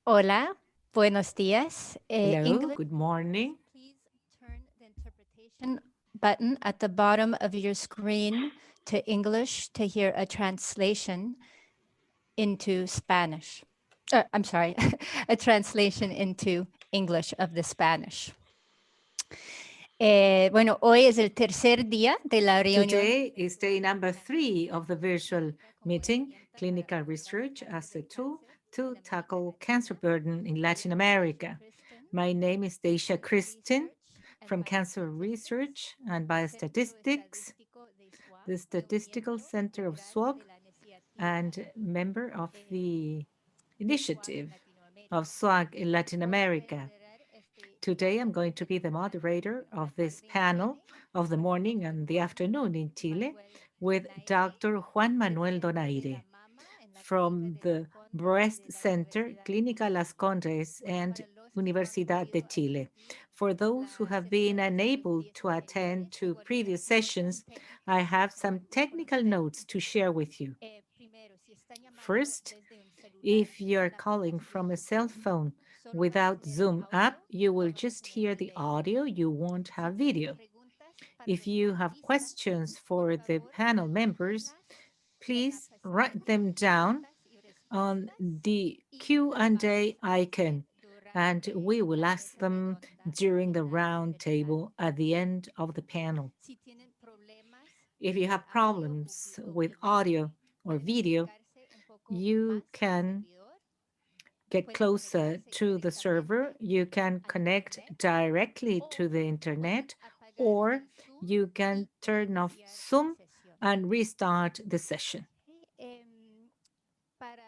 Hola, buenos días. Hello, English good morning. speakers, please turn the interpretation button at the bottom of your screen to English to hear a translation into Spanish. I'm sorry, a translation into English of the Spanish. Bueno, hoy es el tercer día de la reunión. Today is day number 3 of the virtual meeting, Clinical Research as a Tool to Tackle Cancer Burden in Latin America. My name is Deisha Kristin from Cancer Research and Biostatistics, the Statistical Center of SWOG, and member of the initiative of SWOG in Latin America. Today, I'm going to be the moderator of this panel of the morning and the afternoon in Chile with Dr. Juan Manuel Donaire from the Breast Center, Clínica Las Condes and Universidad de Chile. For those who have been unable to attend to previous sessions, I have some technical notes to share with you. First, if you're calling from a cell phone without Zoom app, you will just hear the audio, you won't have video. If you have questions for the panel members, please write them down on the Q&A icon, and we will ask them during the round table at the end of the panel. If you have problems with audio or video, you can get closer to the server. You can connect directly to the internet, or you can turn off Zoom and restart the session. Para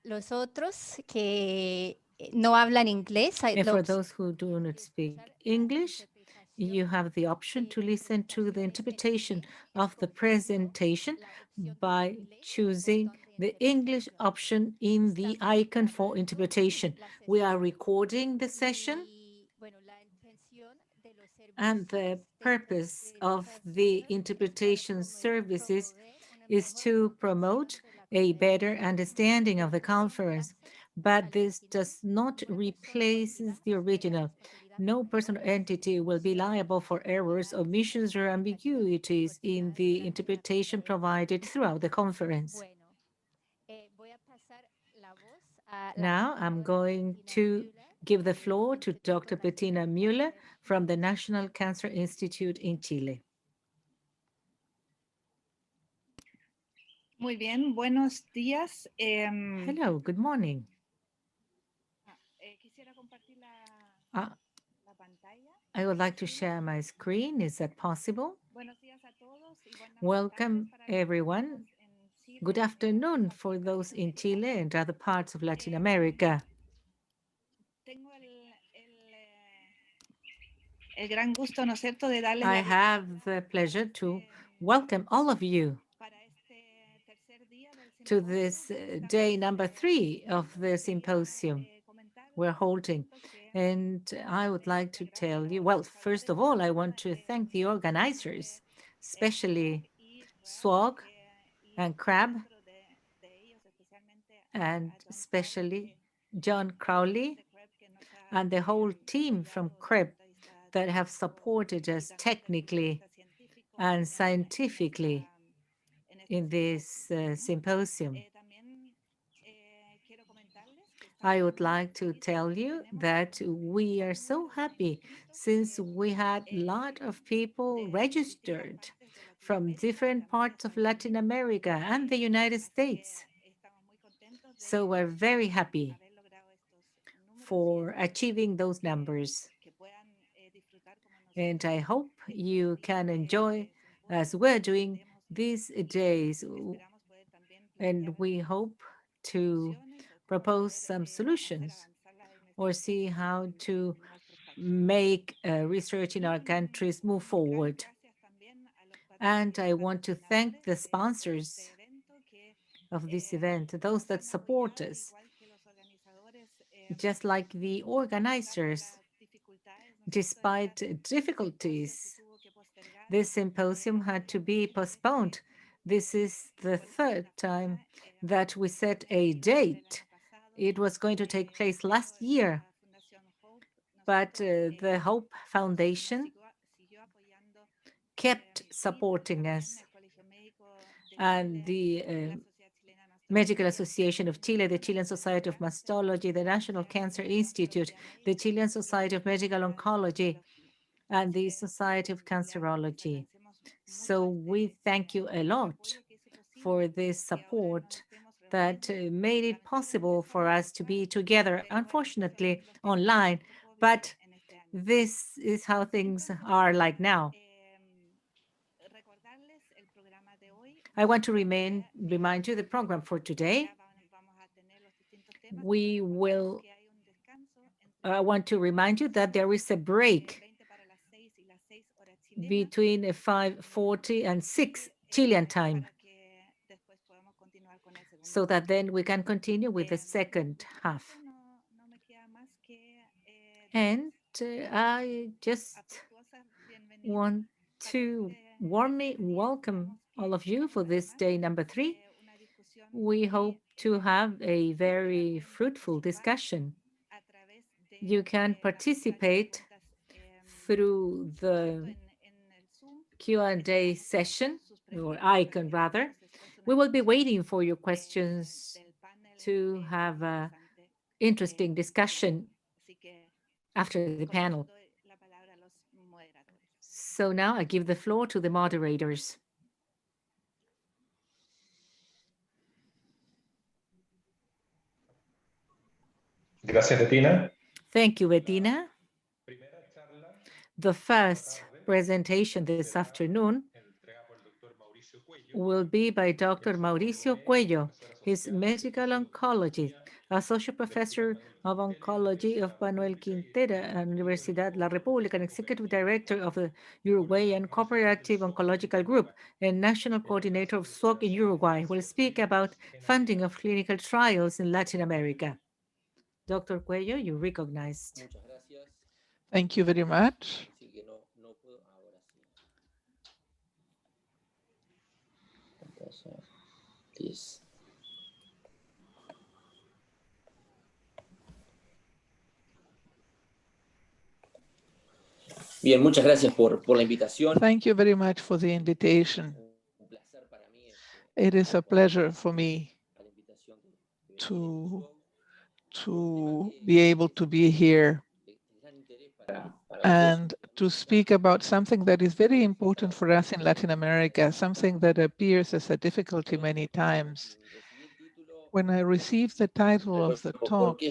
los otros que no hablan inglés, hay And la for opción those who do not de speak escuchar la English, you interpretación, have the option to listen to the en interpretation inglés of the escogiendo presentation la opción de by inglés en el choosing botón de the English interpretación. option in the Estamos icon for grabando interpretation. la We are sesión recording the session, y, bueno, la intención de los and servicios the de purpose of the interpretación es para interpretation services promover una is mejor to comprensión promote de la a better conferencia understanding y of the puede conference, enviarse but al this original. does not Ninguna persona o replace entidad the asumirá original. responsabilidad por No person or errores, entity will be omisiones liable o for errors, ambigüedades en la omissions, or interpretación ambiguities in proporcionada the durante la interpretation conferencia. provided throughout the conference. Bueno, voy a pasar la voz a la Now I'm doctora going Bettina to Müller give the del floor to Instituto Dr. Bettina Nacional de Müller Cáncer from en the Chile. National Cancer Institute in Chile. Muy bien, buenos días. Hello, good morning. Quisiera compartir Uh, la pantalla. I would like to share my screen. Is that possible? Buenos días a todos y buenas tardes Welcome, para los que estamos everyone. en Chile Good y en otras afternoon partes for de those in Latinoamérica. Chile and other parts of Latin Em, America. Tengo el gran gusto, ¿no es cierto?, de darles I la have bienvenida the pleasure to welcome all of you para este tercer día del to simposio this que day estamos number 3 of haciendo. the Quería symposium we're comentarles, ¿no es holding. cierto?, que And I would like to gracias a tell los you, well, first organizadores of all, I también want to thank the especialmente organizers, especially SWOG y CRAB SWOG y and CRAB, dentro de ellos especialmente and a John Crowley especially John y el equipo Crowley de CRAB que nos ha and the whole team from apoyado desde el CREB punto de vista that have técnico supported y us también desde el punto de technically vista científico and en scientifically en este in simposio. this symposium. También quiero comentarles que I estamos would muy like to felices tell porque you tenemos that un we are gran so número de happy inscritos since we had a lot of people de distintas registered partes de from Latinoamérica y different también de parts of Estados Latin Unidos. America and the United Así que States. estamos muy contentos So de we're very happy haber logrado estos números y for espero achieving those que, numbers. que puedan disfrutar como And nosotros I hope estos you días can enjoy de as simposio we're y doing podemos these y days. esperamos poder también And plantear we algunas hope to soluciones o cómo propose poder some hacer solutions avanzar la or see investigación how to en nuestros países. make research in our countries move Un gran forward. gracias también a los And I want to thank patrocinadores the de este sponsors evento que of this event, those nos that han support apoyado, us, igual que los organizadores, just like the a pesar de organizers, las dificultades, ¿no es cierto?, de despite esta simposio se difficulties. tuvo que postergar This symposium had to be postponed. This is the fue la third segunda time fecha, that we set a en noviembre del date año pasado It was going to take place last year, but the Hope Foundation kept supporting us, and the Medical Association of Chile, the Chilean Society of Mastology, the National Cancer Institute, the Chilean Society of Medical Oncology, and the Society of Cancerology. So we thank you a lot for this support that made it possible for us to be together, unfortunately online, but this is how things are like now. I want to remind you the program for today. We will, I want to remind you that there is a break between 5:40 and 6 Chilean time, so that then we can continue with the second half. And I just want to warmly welcome all of you for this day number 3. We hope to have a very fruitful discussion. You can participate through the Q&A session, or icon rather. We will be waiting for your questions to have an interesting discussion after the panel. So now I give the floor to the moderators. Gracias, Bettina. Thank you, Bettina. The first presentation this afternoon will be by Dr. Mauricio Cuello. He's medical oncologist, associate professor of oncology of Manuel Quintera Universidad La República, and executive director of the Uruguayan Cooperative Oncological Group and national coordinator of SWOG in Uruguay. Will speak about funding of clinical trials in Latin America. Dr. Cuello, you're recognized. Thank you very much. Please. Bien, muchas gracias por la invitación. Thank you very much for the invitation. It is a pleasure for me to be able to be here and to speak about something that is very important for us in Latin America, something that appears as a difficulty many times. When I received the title of the talk,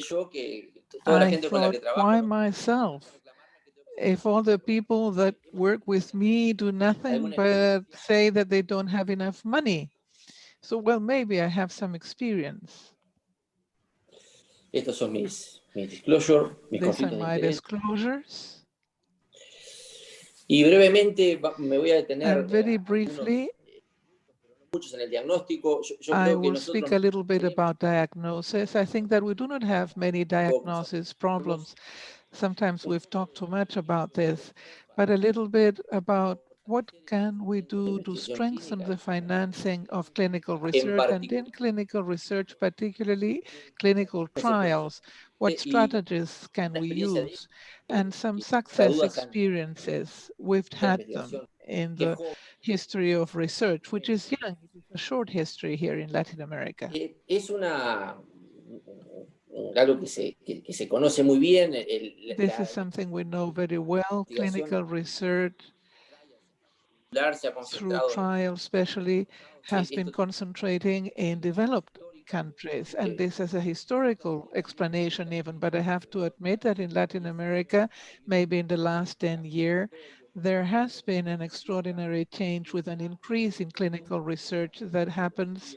I thought, why myself? If all the people that work with me do nothing but say that they don't have enough money. So, well, maybe I have some experience. Estos son mis disclosures, mis These are conflictos de my interés. disclosures. Y brevemente me voy a detener And very briefly, muchos en el diagnóstico. Yo I creo que will nosotros speak a little bit about diagnosis. I think that we do not have many diagnosis problems. Sometimes we've talked too much about this, but a little bit about what can we do to strengthen the financing of clinical research, and in clinical research, particularly clinical trials, what strategies can we use, and some success experiences. We've had them in the history of research, which is young. It is a short history here in Latin America. Es algo que se conoce muy bien. This is something we know very well. Clinical research through trials especially has been concentrating in developed countries. And this has a historical explanation even, but I have to admit that in Latin America, maybe in the last 10 years, there has been an extraordinary change with an increase in clinical research that happens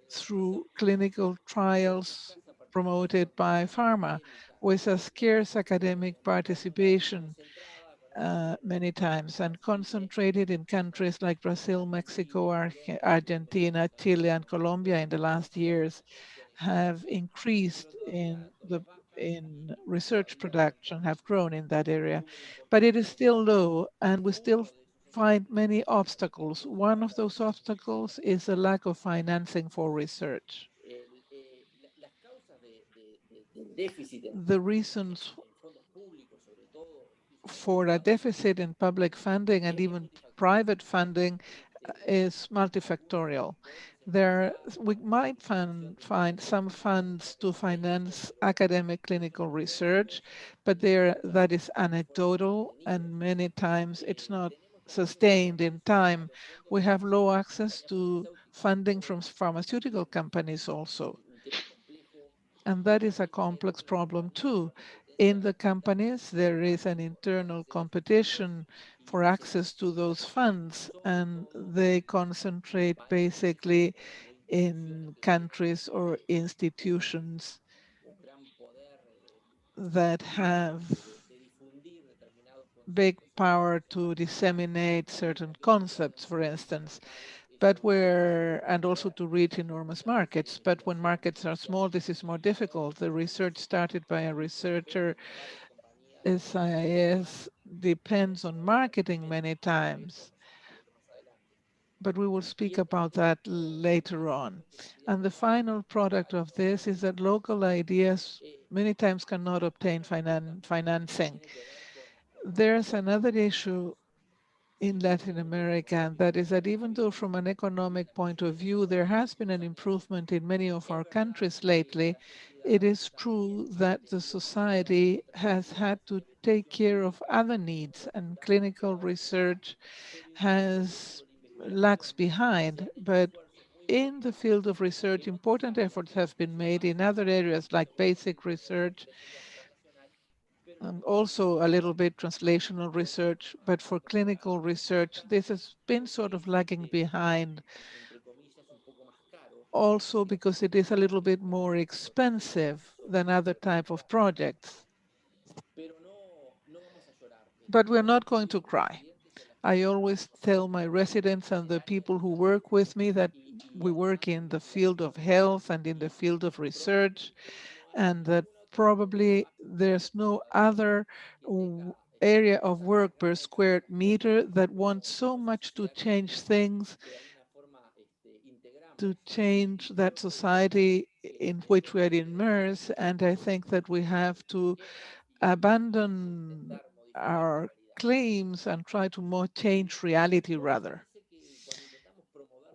through clinical trials promoted by pharma, with a scarce academic participation many times, and concentrated in countries like Brazil, Mexico, Argentina, Chile, and Colombia in the last years have increased in research production, have grown in that area, but it is still low, and we still find many obstacles. One of those obstacles is a lack of financing for research. the reasons for a deficit in public funding and even private funding is multifactorial. We might find some funds to finance academic clinical research, but that is anecdotal, and many times it's not sustained in time. We have low access to funding from pharmaceutical companies also. And that is a complex problem too. In the companies, there is an internal competition for access to those funds, and they concentrate basically in countries or institutions that have big power to disseminate certain concepts, for instance, and also to reach enormous markets. But when markets are small, this is more difficult. The research started by a researcher, SIS, depends on marketing many times. But we will speak about that later on. And the final product of this is that local ideas many times cannot obtain financing. There's another issue in Latin America, and that is that even though from an economic point of view, there has been an improvement in many of our countries lately, it is true that the society has had to take care of other needs, and clinical research lags behind. But in the field of research, important efforts have been made in other areas like basic research, and also a little bit translational research, but for clinical research, this has been sort of lagging behind, also because it is a little bit more expensive than other type of projects. But we're not going to cry. I always tell my residents and the people who work with me that we work in the field of health and in the field of research, and that probably there's no other area of work per square meter that wants so much to change things, to change that society in which we are immersed. And I think that we have to abandon our claims and try to more change reality rather.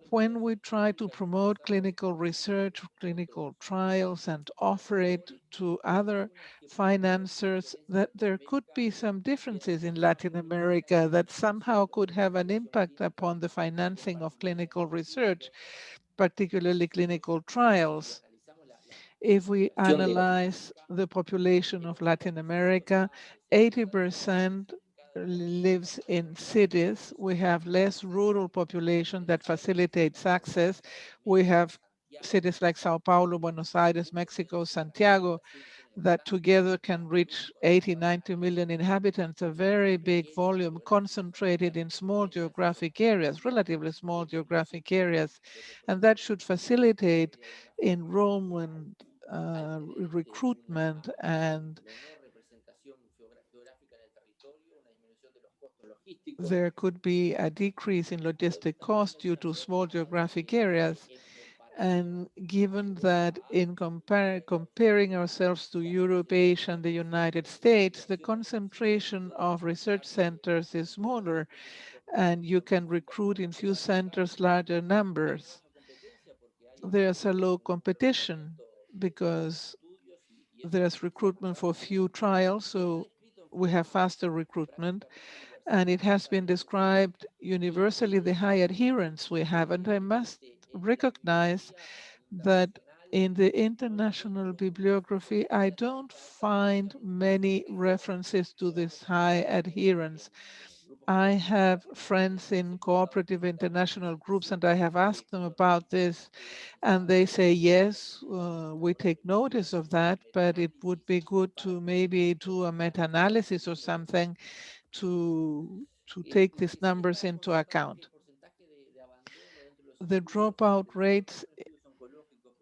When we try to promote clinical research, clinical trials, and offer it to other financiers, that there could be some differences in Latin America that somehow could have an impact upon the financing of clinical research, particularly clinical trials. If we analyze the population of Latin America, 80% lives in cities. We have less rural population that facilitates access. We have cities like Sao Paulo, Buenos Aires, Mexico, Santiago, that together can reach 80, 90 million inhabitants, a very big volume concentrated in small geographic areas, relatively small geographic areas. And that should facilitate enrollment, recruitment, and there could be a decrease in logistic costs due to small geographic areas. And given that in comparing ourselves to Europe, Asia, and the United States, the concentration of research centers is smaller, and you can recruit in few centers larger numbers. There's a low competition because there's recruitment for few trials, so we have faster recruitment. And it has been described universally the high adherence we have. And I must recognize that in the international bibliography, I don't find many references to this high adherence. I have friends in cooperative international groups, and I have asked them about this, and they say, yes, we take notice of that, but it would be good to maybe do a meta-analysis or something to take these numbers into account. The dropout rates,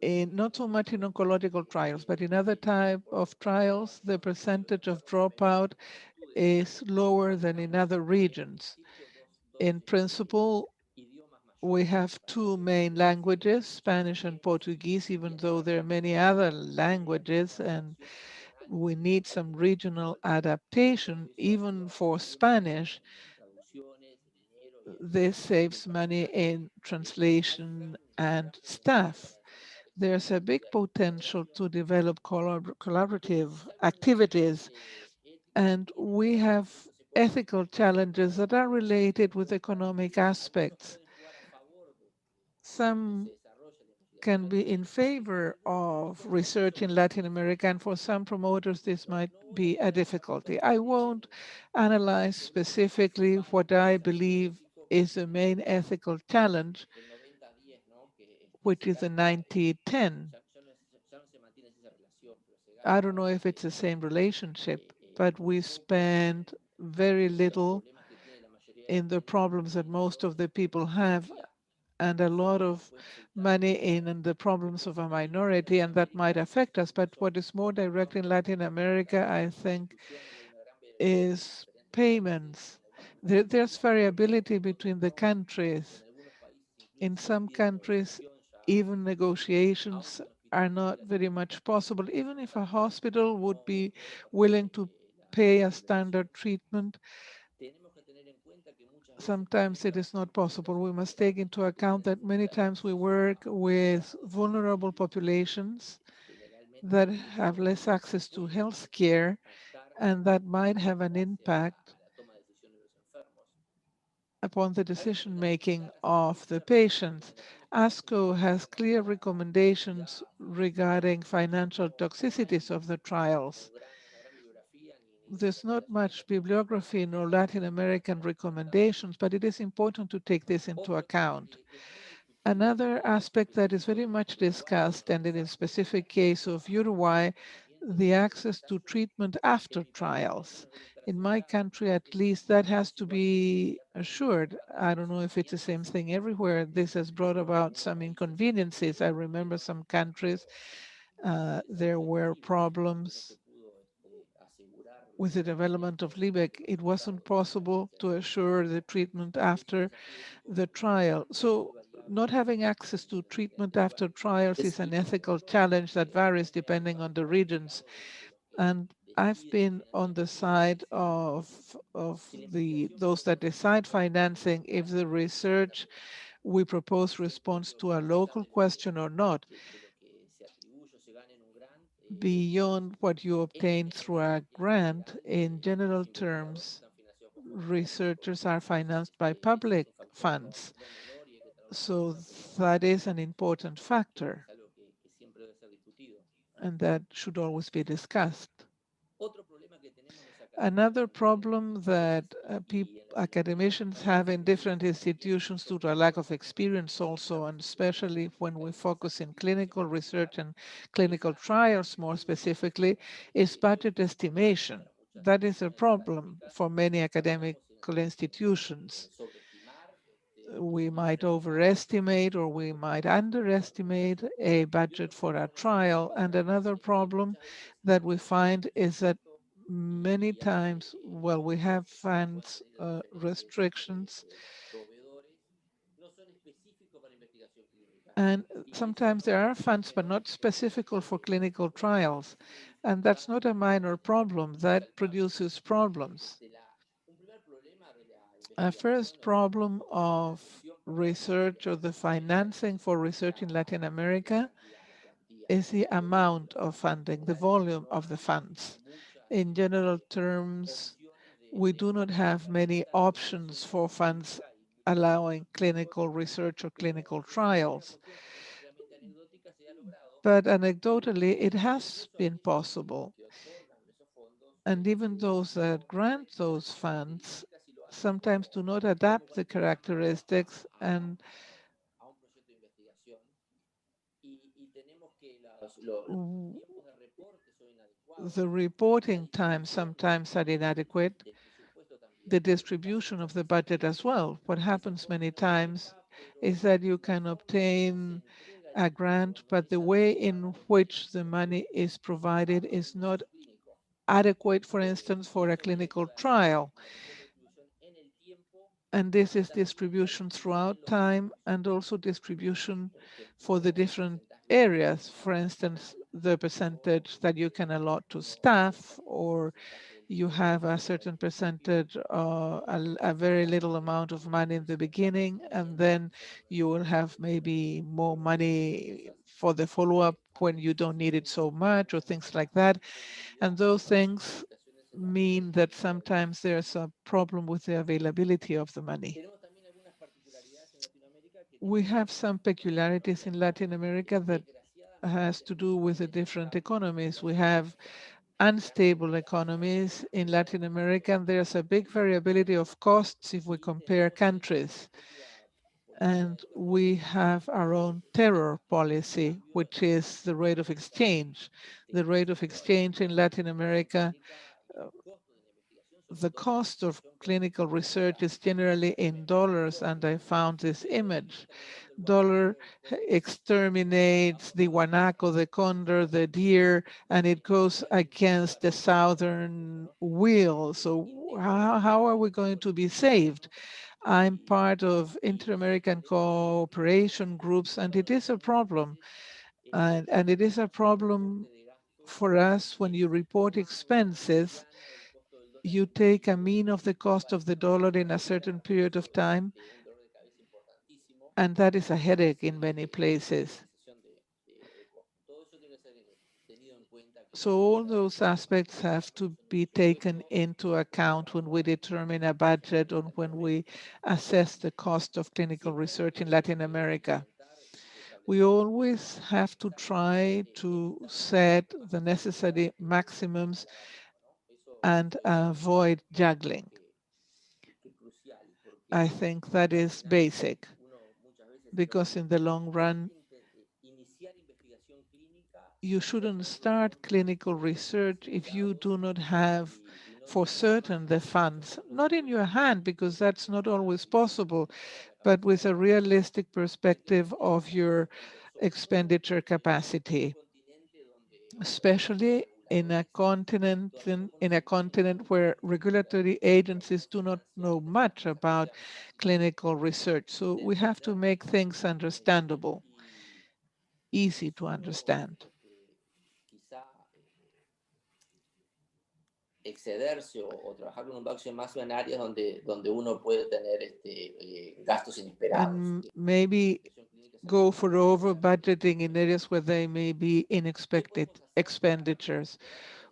not so much in oncological trials, but in other type of trials, the percentage of dropout is lower than in other regions. In principle, we have two main languages, Spanish and Portuguese, even though there are many other languages, and we need some regional adaptation. Even for Spanish, this saves money in translation and staff. There's a big potential to develop collaborative activities, and we have ethical challenges that are related with economic aspects. Some can be in favor of research in Latin America, and for some promoters, this might be a difficulty. I won't analyze specifically what I believe is the main ethical challenge, which is the 90-10. I don't know if it's the same relationship, but we spend very little in the problems that most of the people have, and a lot of money in the problems of a minority, and that might affect us. But what is more direct in Latin America, I think, is payments. There's variability between the countries. In some countries, even negotiations are not very much possible. Even if a hospital would be willing to pay a standard treatment, sometimes it is not possible. We must take into account that many times we work with vulnerable populations that have less access to health care, and that might have an impact upon the decision-making of the patients. ASCO has clear recommendations regarding financial toxicities of the trials. There's not much bibliography in our Latin American recommendations, but it is important to take this into account. Another aspect that is very much discussed, and in the specific case of Uruguay, the access to treatment after trials. In my country, at least, that has to be assured. I don't know if it's the same thing everywhere. This has brought about some inconveniences. I remember some countries, there were problems with the development of Lübeck. It wasn't possible to assure the treatment after the trial. So not having access to treatment after trials is an ethical challenge that varies depending on the regions. And I've been on the side of those that decide financing if the research we propose responds to a local question or not, beyond what you obtain through a grant. In general terms, researchers are financed by public funds. So that is an important factor, and that should always be discussed. Another problem that academicians have in different institutions due to a lack of experience also, and especially when we focus in clinical research and clinical trials more specifically, is budget estimation. That is a problem for many academic institutions. We might overestimate or we might underestimate a budget for a trial. And another problem that we find is that many times, well, we have funds restrictions, and sometimes there are funds, but not specific for clinical trials. And that's not a minor problem. That produces problems. A first problem of research, or the financing for research in Latin America, is the amount of funding, the volume of the funds. In general terms, we do not have many options for funds allowing clinical research or clinical trials. But anecdotally, it has been possible. And even those that grant those funds sometimes do not adapt the characteristics, and the reporting times sometimes are inadequate, the distribution of the budget as well. What happens many times is that you can obtain a grant, but the way in which the money is provided is not adequate, for instance, for a clinical trial. And this is distribution throughout time and also distribution for the different areas. For instance, the percentage that you can allot to staff, or you have a certain percentage, a very little amount of money in the beginning, and then you will have maybe more money for the follow-up when you don't need it so much, or things like that. And those things mean that sometimes there's a problem with the availability of the money. We have some peculiarities in Latin America that has to do with the different economies. We have unstable economies in Latin America, and there's a big variability of costs if we compare countries. And we have our own terror policy, which is the rate of exchange. The rate of exchange in Latin America, the cost of clinical research is generally in dollars, and I found this image. Dollar exterminates the guanaco, the condor, the deer, and it goes against the southern wheel. So how are we going to be saved? I'm part of inter-American cooperation groups, and it is a problem. And it is a problem for us when you report expenses. You take a mean of the cost of the dollar in a certain period of time, and that is a headache in many places. So all those aspects have to be taken into account when we determine a budget or when we assess the cost of clinical research in Latin America. We always have to try to set the necessary maximums and avoid juggling. I think that is basic, because in the long run, you shouldn't start clinical research if you do not have for certain the funds, not in your hand, because that's not always possible, but with a realistic perspective of your expenditure capacity, especially in a continent where regulatory agencies do not know much about clinical research. So we have to make things understandable, easy to understand. Excederse o trabajar con un budget máximo en áreas donde uno puede tener gastos inesperados. And maybe go for over budgeting in areas where there may be unexpected expenditures.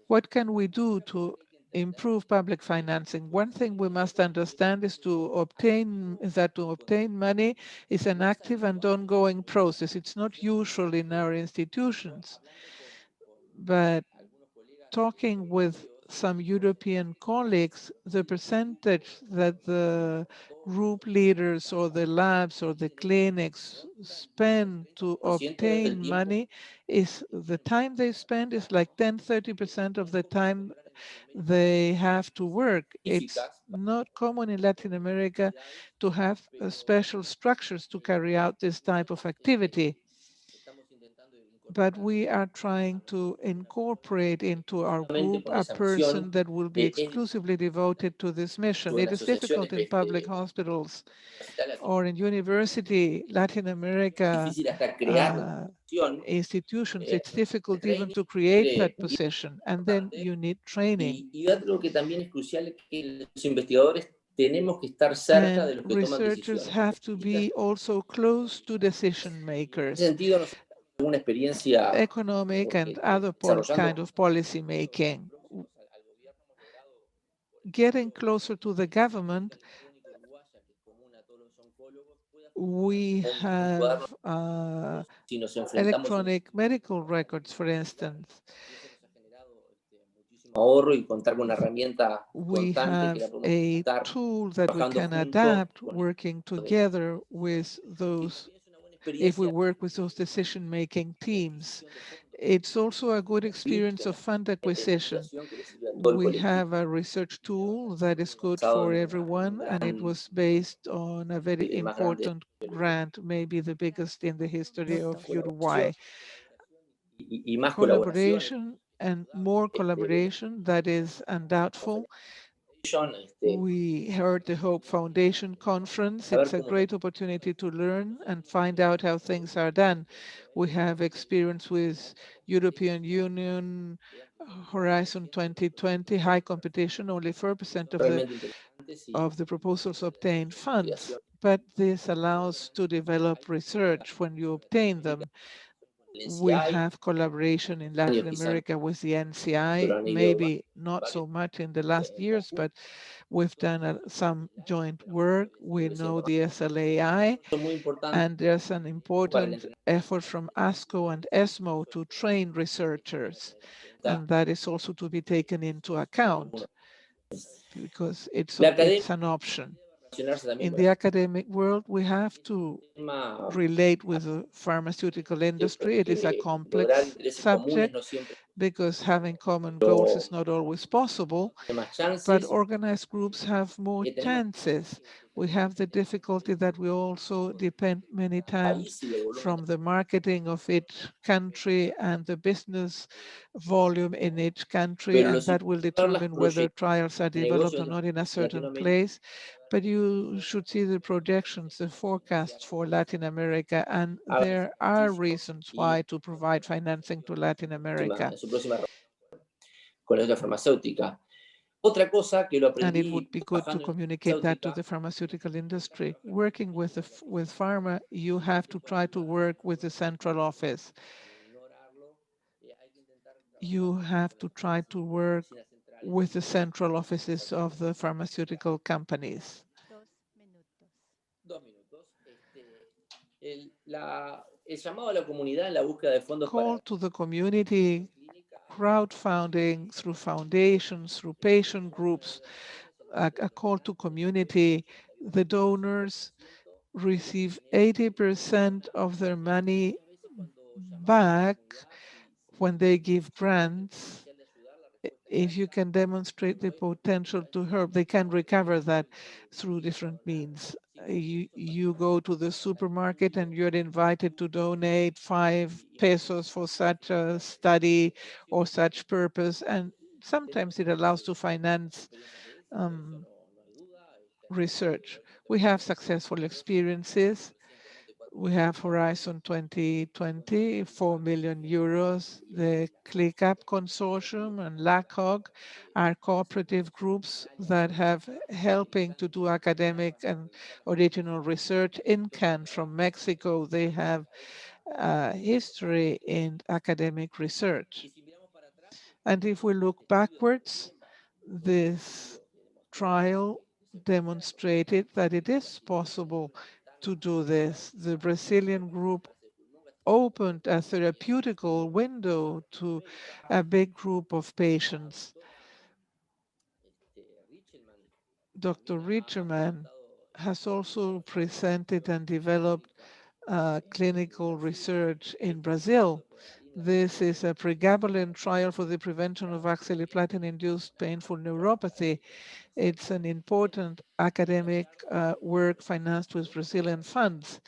What can we do to improve public financing? One thing we must understand is that to obtain money is an active and ongoing process. It's not usual in our institutions, but talking with some European colleagues, the percentage that the group leaders or the labs or the clinics spend to obtain money is the time they spend is like 10–30% of the time they have to work. It's not common in Latin America to have special structures to carry out this type of activity. But we are trying to incorporate into our group a person that will be exclusively devoted to this mission. It is difficult in public hospitals or in university, Latin America institutions. It's difficult even to create that position, and then you need training. And researchers have to be also close to decision makers, economic and other kind of policy making. Getting closer to the government, we have electronic medical records, for instance. We have a tool that we can adapt working together with those, if we work with those decision-making teams. It's also a good experience of fund acquisition. We have a research tool that is good for everyone, and it was based on a very important grant, maybe the biggest in the history of Uruguay. Collaboration and more collaboration, that is undoubtful. We heard the Hope Foundation conference. It's a great opportunity to learn and find out how things are done. We have experience with European Union, Horizon 2020, high competition, only 4% of the proposals obtain funds, but this allows to develop research when you obtain them. We have collaboration in Latin America with the NCI, maybe not so much in the last years, but we've done some joint work. We know the SLAI, and there's an important effort from ASCO and ESMO to train researchers, and that is also to be taken into account because it's an option. In the academic world, we have to relate with the pharmaceutical industry. It is a complex subject because having common goals is not always possible, but organized groups have more chances. We have the difficulty that we also depend many times from the marketing of each country and the business volume in each country, and that will determine whether trials are developed or not in a certain place. But you should see the projections, the forecasts for Latin America, and there are reasons why to provide financing to Latin America. And it would be good to communicate that to the pharmaceutical industry. Working with pharma, you have to try to work with the central office. You have to try to work with the central offices of the pharmaceutical companies. Call to the community, crowdfunding through foundations, through patient groups, a call to community. The donors receive 80% of their money back when they give grants. If you can demonstrate the potential to help, they can recover that through different means. You go to the supermarket and you're invited to donate 5 pesos for such a study or such purpose, and sometimes it allows to finance research. We have successful experiences. We have Horizon 2020, 4 million euros. The ClickUp Consortium and LACOG are cooperative groups that have helping to do academic and original research. INCAN from Mexico, they have history in academic research. And if we look backwards, this trial demonstrated that it is possible to do this. The Brazilian group opened a therapeutical window to a big group of patients. Dr. Richerman has also presented and developed clinical research in Brazil. This is a pregabalin trial for the prevention of oxaliplatin-induced painful neuropathy. It's an important academic work financed with Brazilian funds.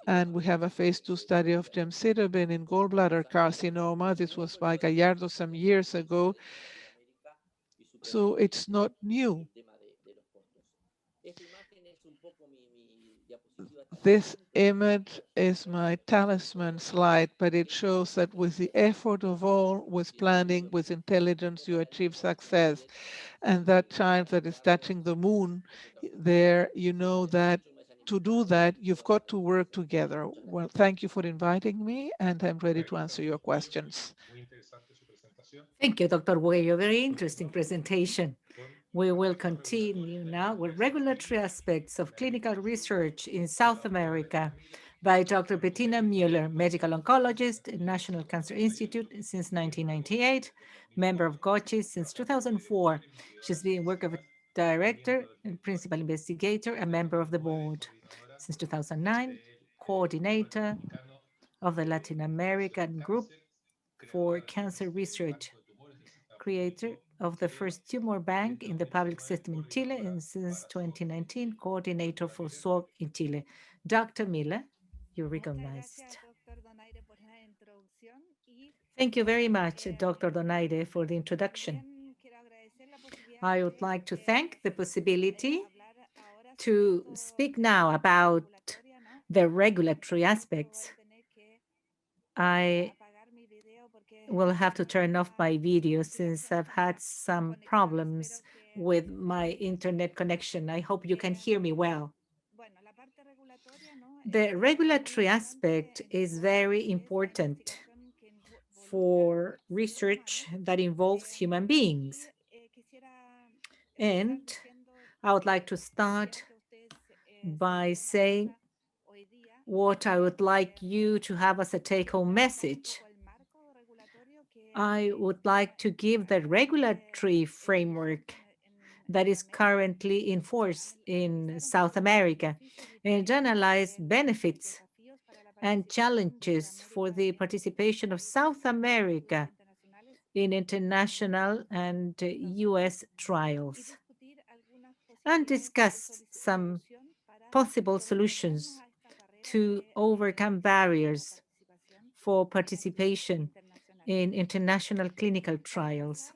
And we have a phase 2 study of gemcitabine in gallbladder carcinoma. This was by Gallardo some years ago. So it's not new. This image is my talisman slide, but it shows that with the effort of all, with planning, with intelligence, you achieve success. And that child that is touching the moon there, you know that to do that, you've got to work together. Well, thank you for inviting me, and I'm ready to answer your questions. Thank you, Dr. Buello. Very interesting presentation. We will continue now with regulatory aspects of clinical research in South America by Dr. Bettina Müller, medical oncologist at National Cancer Institute since 1998, member of GOCHI since 2004. She's been work of a director and principal investigator, a member of the board. Since 2009, coordinator of the Latin American Group for Cancer Research, creator of the first tumor bank in the public system in Chile, and since 2019, coordinator for SWOG in Chile. Dr. Miller, you're recognized. Thank you very much, Dr. Donaire, for the introduction. I would like to thank the possibility to speak now about the regulatory aspects. I will have to turn off my video since I've had some problems with my internet connection. I hope you can hear me well. The regulatory aspect is very important for research that involves human beings. And I would like to start by saying what I would like you to have as a take-home message. I would like to give the regulatory framework that is currently in force in South America and analyze benefits and challenges for the participation of South America in international and US trials, and discuss some possible solutions to overcome barriers for participation in international clinical trials.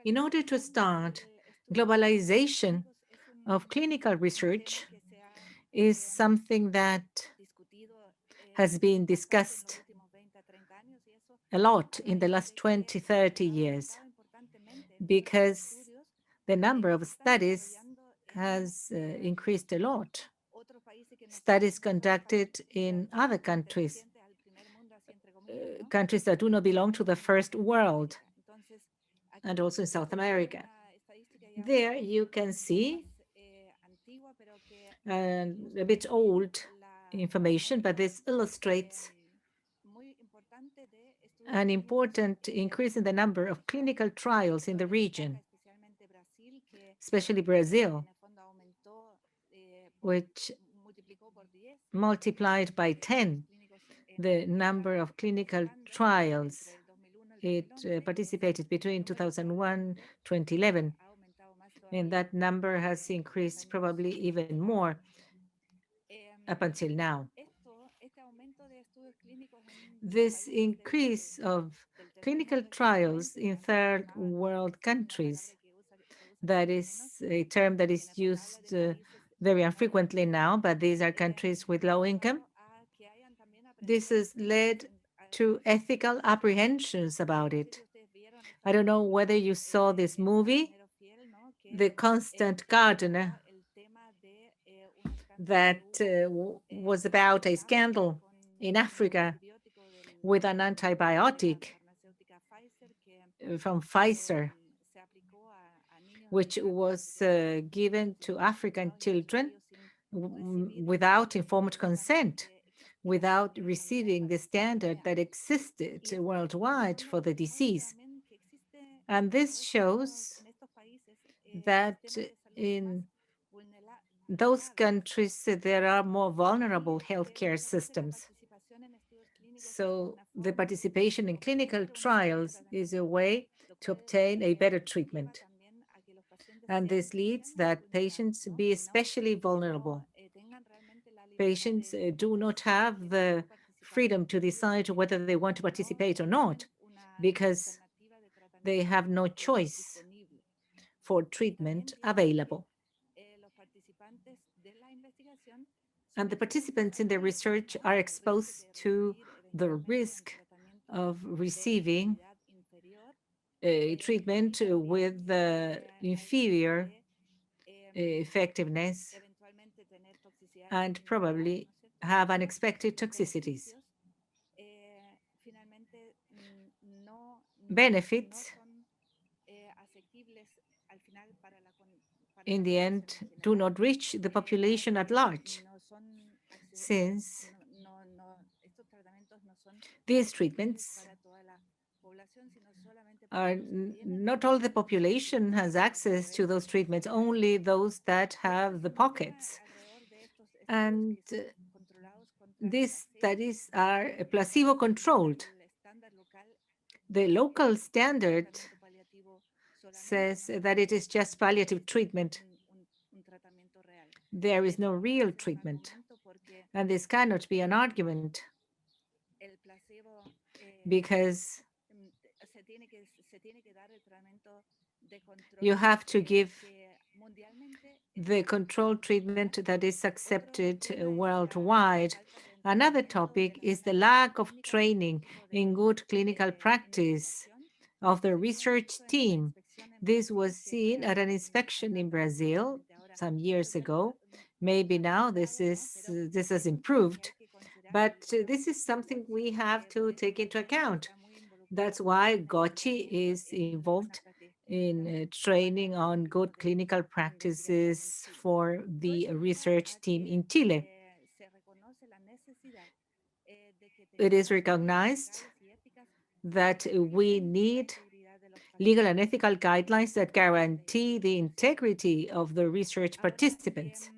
In order to start, globalization of clinical research is something that has been discussed a lot in the last 20, 30 years because the number of studies has increased a lot. Studies conducted in other countries, countries that do not belong to the first world, and also in South America. There you can see a bit old information, but this illustrates an important increase in the number of clinical trials in the region, especially Brazil, which multiplied by 10 the number of clinical trials it participated between 2001 to 2011. And that number has increased probably even more up until now. This increase of clinical trials in third world countries, that is a term that is used very infrequently now, but these are countries with low income. This has led to ethical apprehensions about it. I don't know whether you saw this movie, The Constant Gardener, that was about a scandal in Africa with an antibiotic from Pfizer, which was given to African children without informed consent, without receiving the standard that existed worldwide for the disease. And this shows that in those countries, there are more vulnerable healthcare systems. So the participation in clinical trials is a way to obtain a better treatment. And this leads that patients be especially vulnerable. Patients do not have the freedom to decide whether they want to participate or not, because they have no choice for treatment available. And the participants in the research are exposed to the risk of receiving a treatment with inferior effectiveness and probably have unexpected toxicities. Benefits, in the end, do not reach the population at large, since these treatments are not all the population has access to those treatments, only those that have the pockets. And these studies are placebo-controlled. The local standard says that it is just palliative treatment. There is no real treatment. And this cannot be an argument, because You have to give the control treatment that is accepted worldwide. Another topic is the lack of training in good clinical practice of the research team. This was seen at an inspection in Brazil some years ago. Maybe now this has improved, but this is something we have to take into account. That's why GOCHI is involved in training on good clinical practices for the research team in Chile. It is recognized that we need legal and ethical guidelines that guarantee the integrity of the research participants.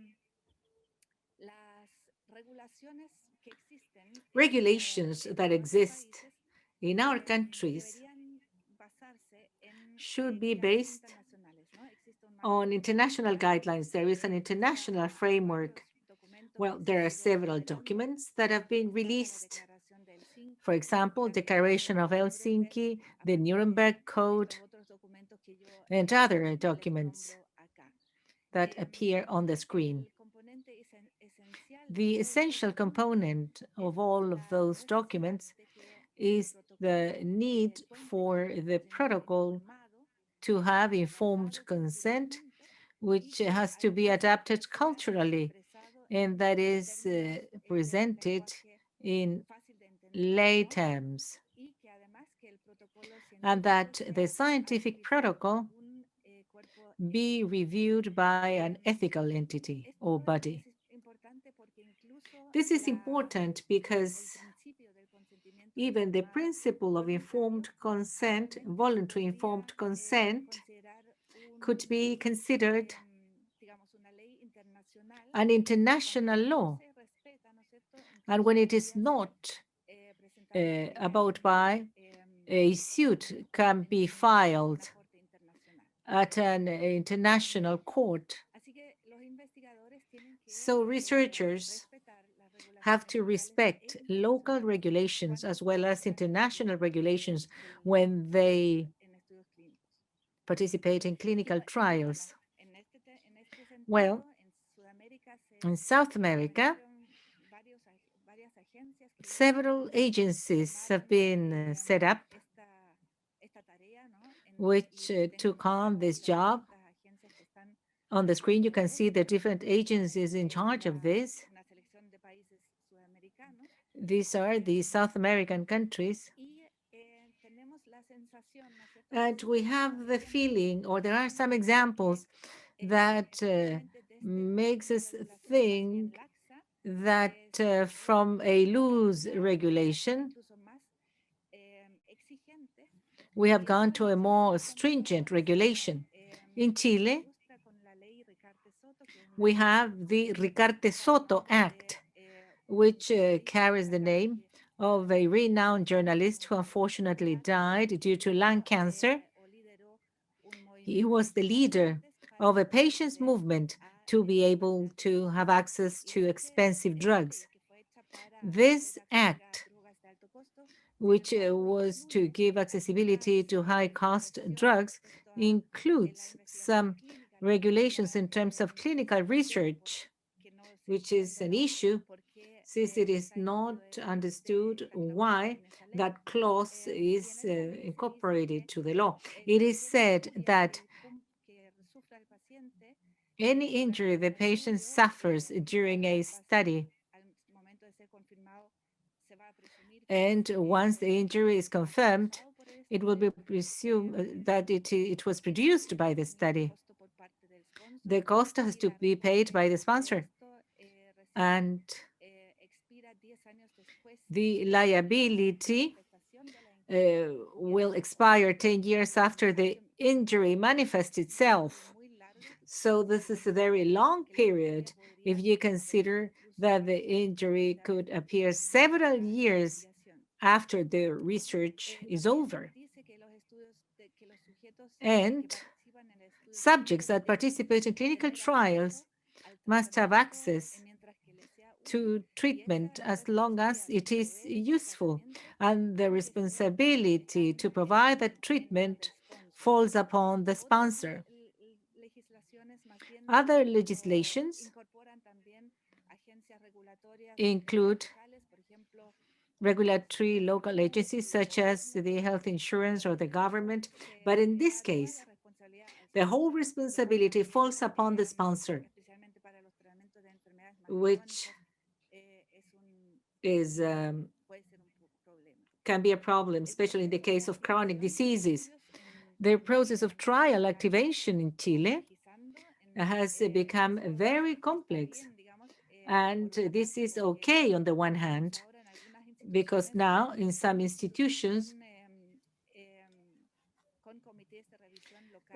Regulations that exist in our countries should be based on international guidelines. There is an international framework. Well, there are several documents that have been released. For example, Declaration of Helsinki, the Nuremberg Code, and other documents that appear on the screen. The essential component of all of those documents is the need for the protocol to have informed consent, which has to be adapted culturally, and that is presented in lay terms, and that the scientific protocol be reviewed by an ethical entity or body. This is important because even the principle of informed consent, voluntary informed consent, could be considered an international law. And when it is not abode by, a suit can be filed at an international court. So researchers have to respect local regulations as well as international regulations when they participate in clinical trials. Well, in South America, several agencies have been set up which took on this job. On the screen, you can see the different agencies in charge of this. These are the South American countries. And we have the feeling, or there are some examples that makes us think that from a loose regulation, we have gone to a more stringent regulation. In Chile, we have the Ricarte Soto Act, which carries the name of a renowned journalist who unfortunately died due to lung cancer. He was the leader of a patients' movement to be able to have access to expensive drugs. This act, which was to give accessibility to high-cost drugs, includes some regulations in terms of clinical research, which is an issue since it is not understood why that clause is incorporated to the law. It is said that any injury the patient suffers during a study, and once the injury is confirmed, it will be presumed that it was produced by the study. The cost has to be paid by the sponsor, and the liability will expire 10 years after the injury manifests itself. So this is a very long period if you consider that the injury could appear several years after the research is over. And subjects that participate in clinical trials must have access to treatment as long as it is useful, and the responsibility to provide that treatment falls upon the sponsor. Other legislations include regulatory local agencies such as the health insurance or the government, but in this case, the whole responsibility falls upon the sponsor, which is can be a problem, especially in the case of chronic diseases. The process of trial activation in Chile has become very complex. And this is okay on the one hand, because now in some institutions,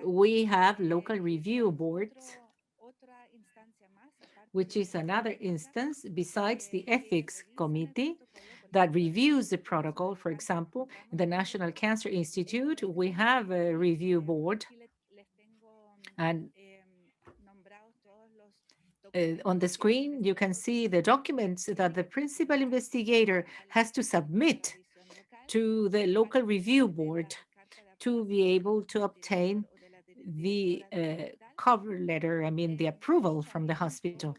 we have local review boards, which is another instance besides the ethics committee that reviews the protocol. For example, in the National Cancer Institute, we have a review board, and on the screen, you can see the documents that the principal investigator has to submit to the local review board to be able to obtain the cover letter, I mean, the approval from the hospital.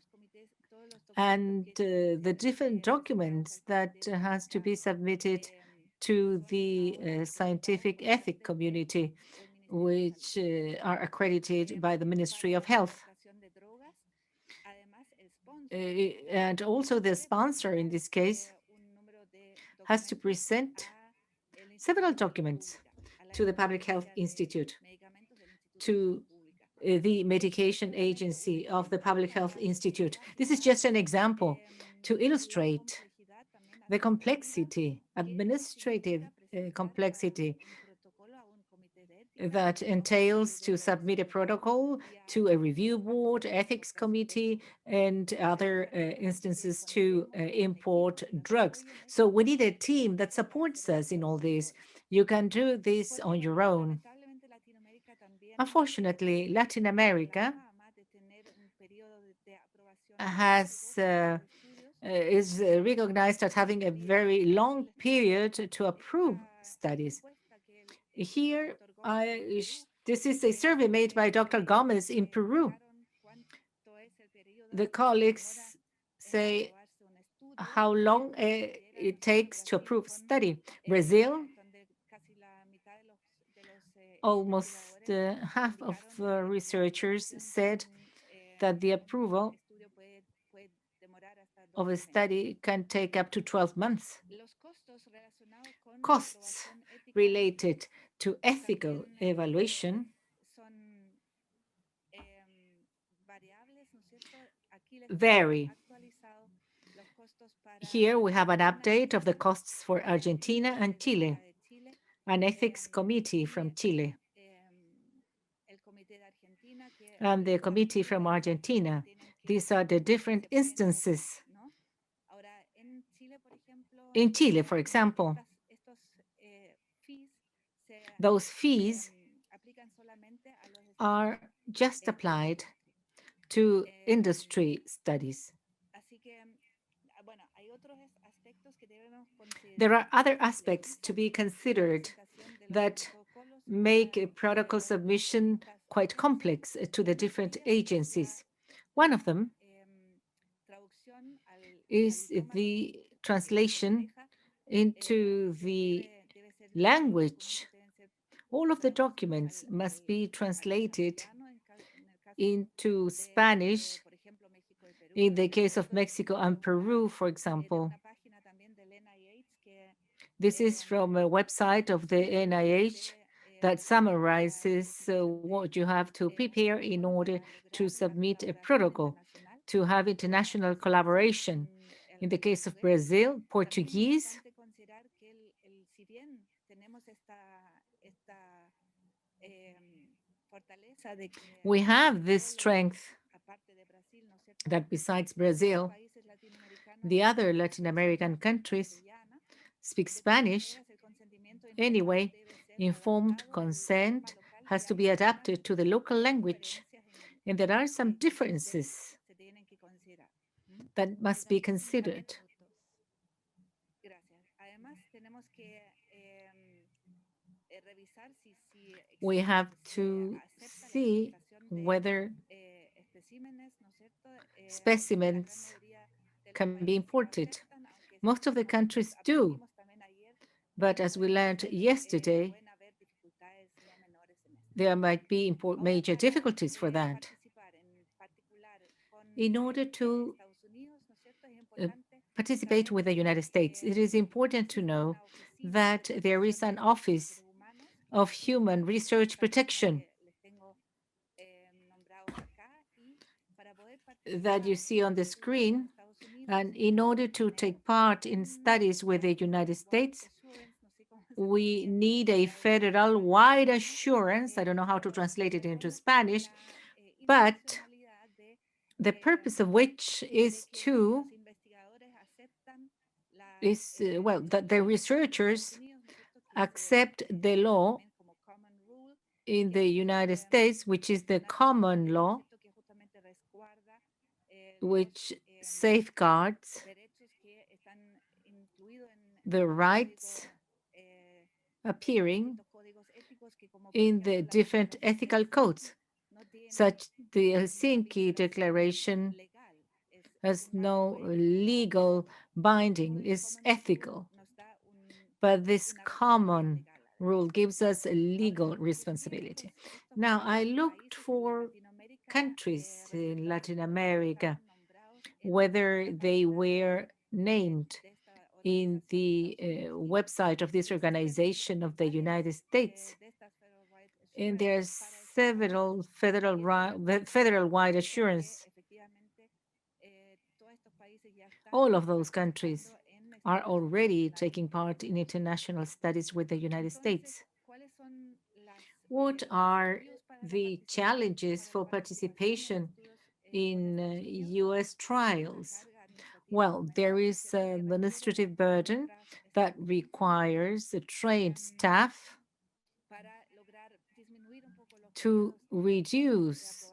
And the different documents that has to be submitted to the scientific ethic community, which are accredited by the Ministry of Health. And also the sponsor in this case has to present several documents to the Public Health Institute, to the medication agency of the Public Health Institute. This is just an example to illustrate the complexity, administrative complexity that entails to submit a protocol to a review board, ethics committee, and other instances to import drugs. So we need a team that supports us in all this. You can do this on your own. Unfortunately, Latin America is recognized as having a very long period to approve studies. Here, this is a survey made by Dr. Gomez in Peru. The colleagues say how long it takes to approve a study. Brazil, almost half of researchers said that the approval of a study can take up to 12 months. Costs related to ethical evaluation vary. Here we have an update of the costs for Argentina and Chile, an ethics committee from Chile, and the committee from Argentina. These are the different instances. In Chile, for example, those fees are just applied to industry studies. There are other aspects to be considered that make a protocol submission quite complex to the different agencies. One of them is the translation into the language. All of the documents must be translated into Spanish in the case of Mexico and Peru, for example. This is from a website of the NIH that summarizes what you have to prepare in order to submit a protocol, to have international collaboration. In the case of Brazil, Portuguese, we have this strength that besides Brazil, the other Latin American countries speak Spanish. Anyway, informed consent has to be adapted to the local language, and there are some differences that must be considered. we have to see whether specimens can be imported. Most of the countries do, but as we learned yesterday, there might be major difficulties for that. In order to participate with the United States, it is important to know that there is an Office of Human Research Protection that you see on the screen. And in order to take part in studies with the United States, we need a federal-wide assurance. I don't know how to translate it into Spanish, but the purpose of which is that the researchers accept the law in the United States, which is the common law, which safeguards the rights appearing in the different ethical codes, such the Helsinki Declaration has no legal binding, is ethical. But this common rule gives us a legal responsibility. Now, I looked for countries in Latin America, whether they were named in the website of this organization of the United States. And there are several federal-wide assurance. All of those countries are already taking part in international studies with the United States. What are the challenges for participation in US trials? Well, there is an administrative burden that requires a trained staff to reduce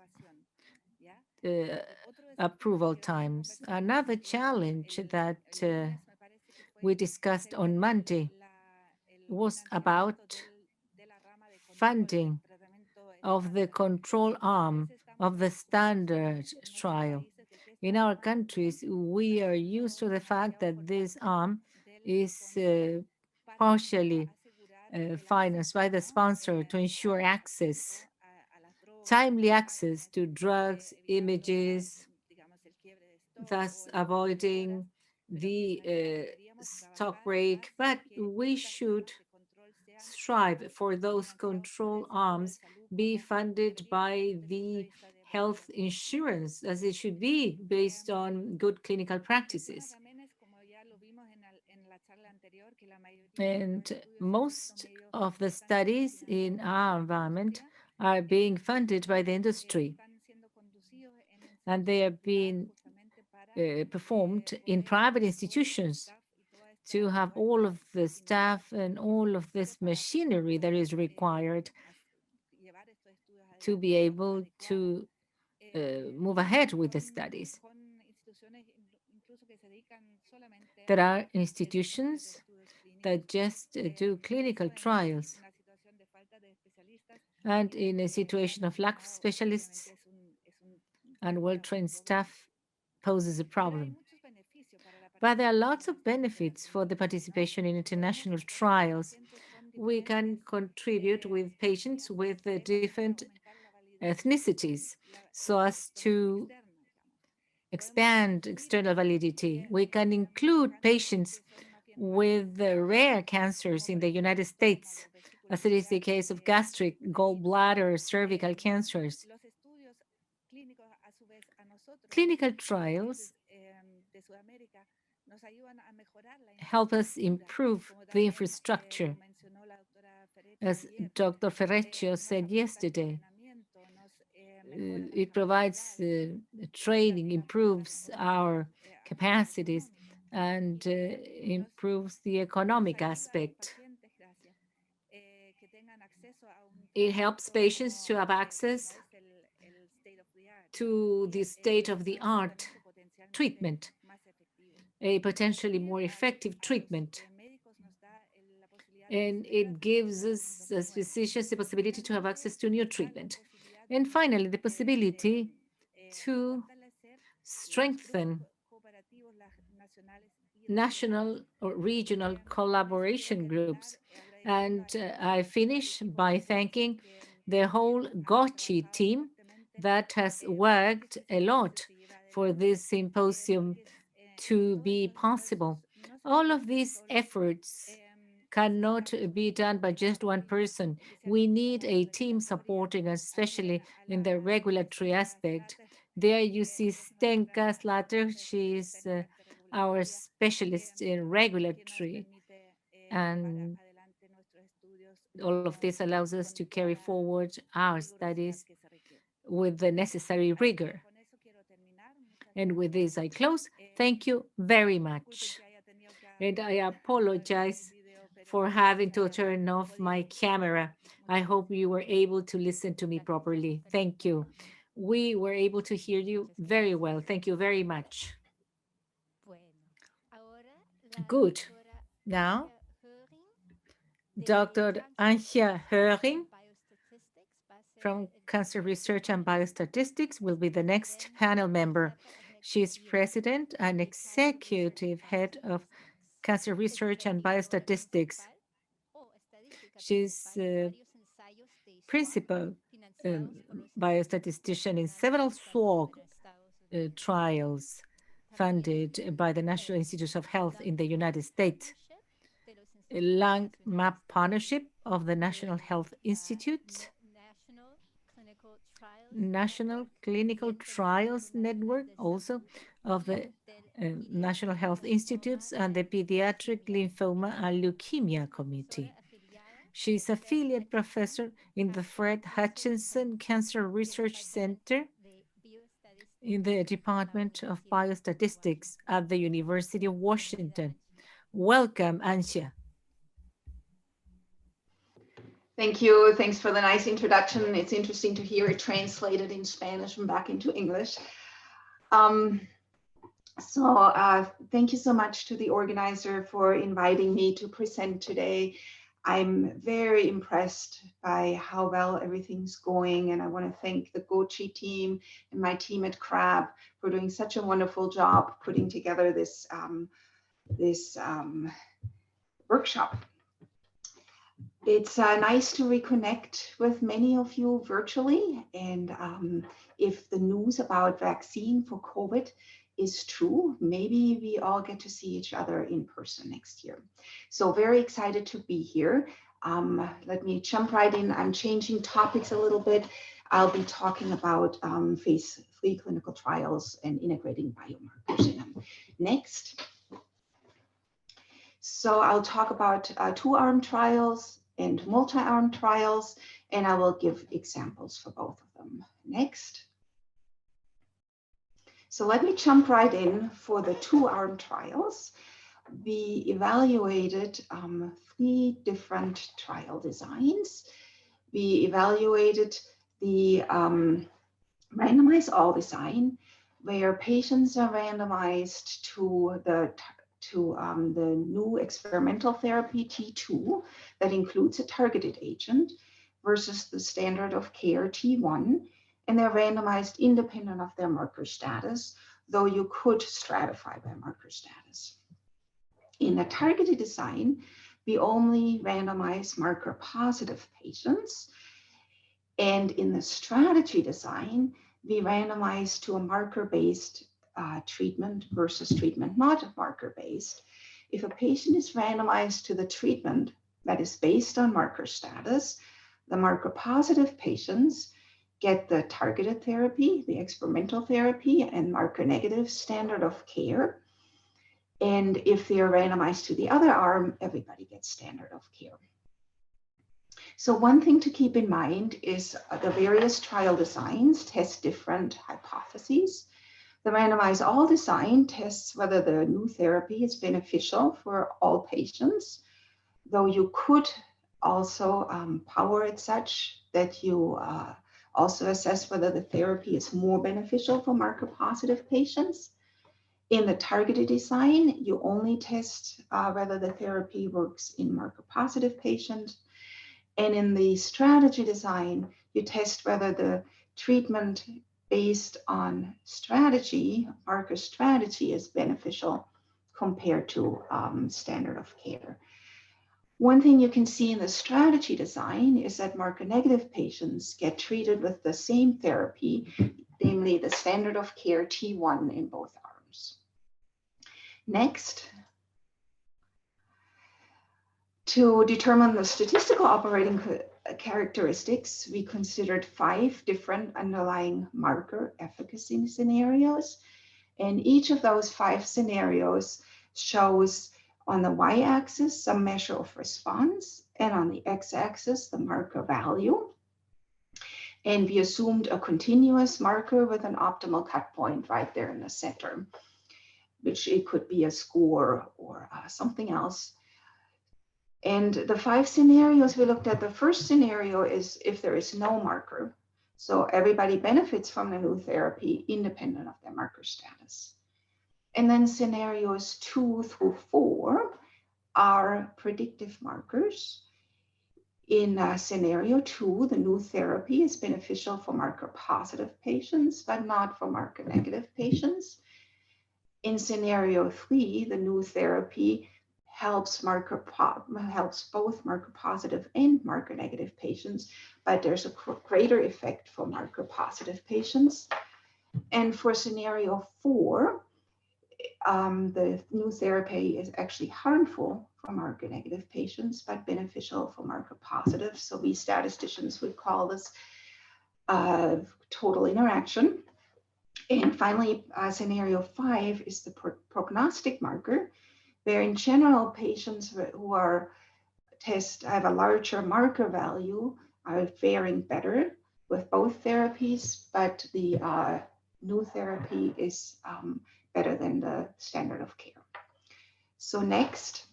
approval times. Another challenge that we discussed on Monday was about funding of the control arm of the standard trial. In our countries, we are used to the fact that this arm is partially financed by the sponsor to ensure access, timely access to drugs, images, thus avoiding the stock break. But we should strive for those control arms be funded by the health insurance, as it should be, based on good clinical practices. And most of the studies in our environment are being funded by the industry, and they are being performed in private institutions to have all of the staff and all of this machinery that is required to be able to move ahead with the studies. There are institutions that just do clinical trials, and in a situation of lack of specialists and well-trained staff poses a problem. But there are lots of benefits for the participation in international trials. We can contribute with patients with different ethnicities so as to expand external validity. We can include patients with rare cancers in the United States, as it is the case of gastric, gallbladder, cervical cancers. Clinical trials help us improve the infrastructure. As Dr. Ferreccio said yesterday, it provides training, improves our capacities, and improves the economic aspect. It helps patients to have access to the state-of-the-art treatment, a potentially more effective treatment. and it gives us as physicians the possibility to have access to new treatment. And finally, the possibility to strengthen national or regional collaboration groups. And I finish by thanking the whole GOCHI team that has worked a lot for this symposium to be possible. All of these efforts cannot be done by just one person. We need a team supporting us, especially in the regulatory aspect. There you see Stenka Slater. She's our specialist in regulatory. And all of this allows us to carry forward our studies with the necessary rigor. And with this, I close. Thank you very much. And I apologize for having to turn off my camera. I hope you were able to listen to me properly. Thank you. We were able to hear you very well. Thank you very much. Good. Now, Dr. Anja Höring from Cancer Research and Biostatistics will be the next panel member. She is president and executive head of Cancer Research and Biostatistics. She's principal biostatistician in several SWOG trials funded by the National Institutes of Health in the United States. A lung map partnership of the National Health Institute, National Clinical Trials Network, also of the National Health Institutes, and the Pediatric Lymphoma and Leukemia Committee. She's affiliate professor in the Fred Hutchinson Cancer Research Center in the Department of Biostatistics at the University of Washington. Welcome, Anja. Thank you. Thanks for the nice introduction. It's interesting to hear it translated in Spanish and back into English. Thank you so much to the organizer for inviting me to present today. I'm very impressed by how well everything's going, and I want to thank the GOCHI team and my team at CRAB for doing such a wonderful job putting together this, workshop. It's nice to reconnect with many of you virtually, and if the news about vaccine for COVID is true, maybe we all get to see each other in person next year. So very excited to be here. Let me jump right in. I'm changing topics a little bit. I'll be talking about phase 3 clinical trials and integrating biomarkers in them. Next. So I'll talk about two-arm trials and multi-arm trials, and I will give examples for both of them. Next. So let me jump right in for the two-arm trials. We evaluated 3 different trial designs. We evaluated the randomized all design, where patients are randomized to the new experimental therapy T2 that includes a targeted agent versus the standard of care T1, and they're randomized independent of their marker status, though you could stratify by marker status. In a targeted design, we only randomize marker positive patients, and in the strategy design, we randomize to a marker-based treatment versus treatment not marker-based. If a patient is randomized to the treatment that is based on marker status, the marker-positive patients get the targeted therapy, the experimental therapy, and marker-negative standard of care. And if they are randomized to the other arm, everybody gets standard of care. So one thing to keep in mind is the various trial designs test different hypotheses. The randomized all design tests whether the new therapy is beneficial for all patients, though you could also power it such that you also assess whether the therapy is more beneficial for marker positive patients. In the targeted design, you only test whether the therapy works in marker-positive patients. And in the strategy design, you test whether the treatment based on strategy, marker strategy, is beneficial compared to standard of care. One thing you can see in the strategy design is that marker-negative patients get treated with the same therapy, namely the standard of care T1 in both arms. Next, to determine the statistical operating characteristics, we considered 5 different underlying marker efficacy scenarios. And each of those 5 scenarios shows on the y-axis some measure of response, and on the x-axis the marker value. And we assumed a continuous marker with an optimal cut point right there in the center, which it could be a score or something else. And the 5 scenarios we looked at, the first scenario is if there is no marker. So everybody benefits from the new therapy independent of their marker status. And then scenarios 2 through 4 are predictive markers. In scenario 2, the new therapy is beneficial for marker-positive patients, but not for marker-negative patients. In scenario 3, the new therapy helps both marker-positive and marker-negative patients, but there's a greater effect for marker-positive patients. And for scenario 4, the new therapy is actually harmful for marker-negative patients, but beneficial for marker-positive. So we statisticians would call this total interaction. And finally, scenario 5 is the prognostic marker, where in general, patients who have a larger marker value are faring better with both therapies, but the new therapy is better than the standard of care. So next,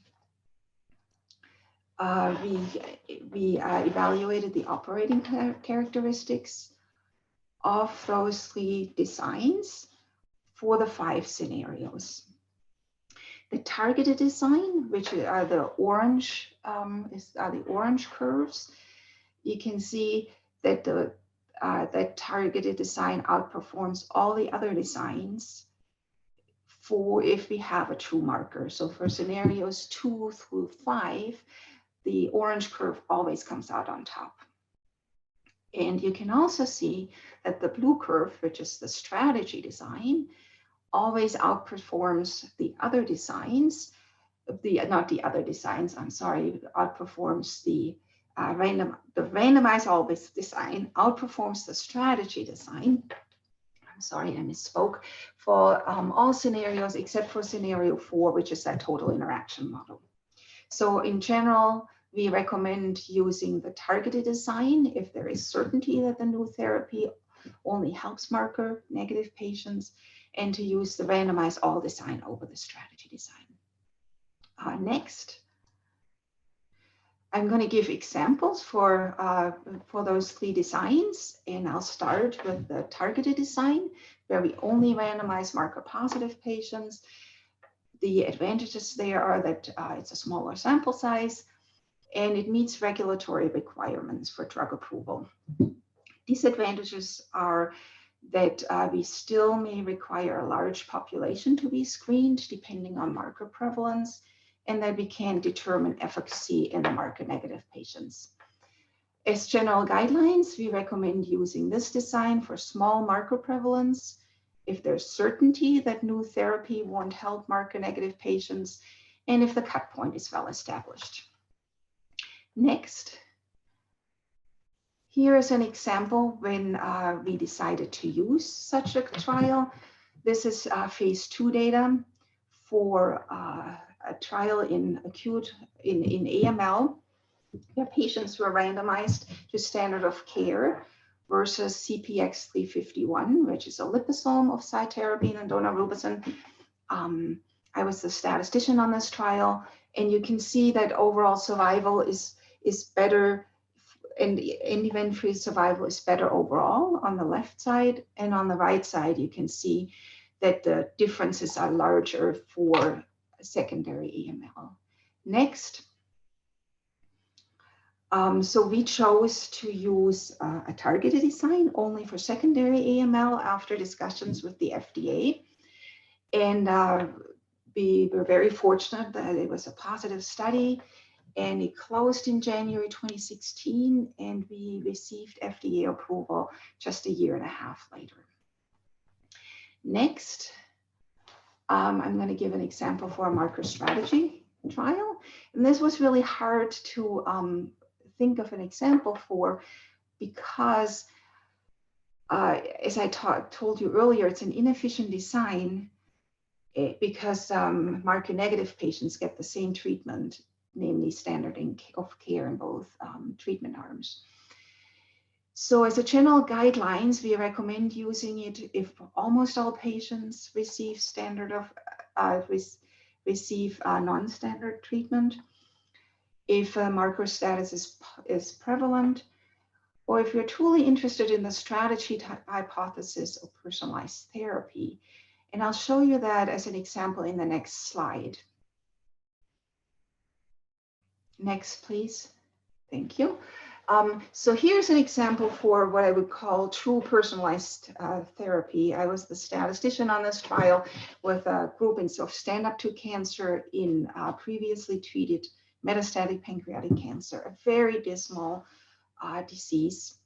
we evaluated the operating characteristics of those 3 designs for the 5 scenarios. The targeted design, which are the orange curves, you can see that that targeted design outperforms all the other designs for if we have a true marker. So for scenarios 2 through 5, the orange curve always comes out on top. And you can also see that the blue curve, which is the strategy design, always outperforms the other designs, outperforms the randomized always design, outperforms the strategy design. I'm sorry, I misspoke, for all scenarios except for scenario 4, which is that total interaction model. So in general, we recommend using the targeted design if there is certainty that the new therapy only helps marker-negative patients, and to use the randomized all design over the strategy design. Next, I'm going to give examples for those 3 designs, and I'll start with the targeted design, where we only randomize marker-positive patients. The advantages there are that it's a smaller sample size, and it meets regulatory requirements for drug approval. Disadvantages are that we still may require a large population to be screened depending on marker prevalence, and that we can't determine efficacy in the marker-negative patients. As general guidelines, we recommend using this design for small marker prevalence if there's certainty that new therapy won't help marker-negative patients, and if the cut point is well established. Next, here is an example when we decided to use such a trial. This is phase 2 data for a trial in AML, where patients were randomized to standard of care versus CPX-351, which is a liposome of Cyterabine and Daunorubicin. I was the statistician on this trial, and you can see that overall survival is better, and event-free survival is better overall on the left side, and on the right side you can see that the differences are larger for secondary AML. Next. So we chose to use a targeted design only for secondary AML after discussions with the FDA. And we were very fortunate that it was a positive study, and it closed in January 2016, and we received FDA approval just a year and a half later. Next, I'm going to give an example for a marker strategy trial. And this was really hard to think of an example for, because as I told you earlier, it's an inefficient design because marker negative patients get the same treatment, namely standard of care in both treatment arms. So as a general guidelines, we recommend using it if almost all patients receive non-standard treatment, if marker status is prevalent, or if you're truly interested in the strategy hypothesis of personalized therapy. And I'll show you that as an example in the next slide. Next, please. Thank you. So here's an example for what I would call true personalized therapy. I was the statistician on this trial with a group of stand-up to cancer in previously treated metastatic pancreatic cancer, a very dismal disease.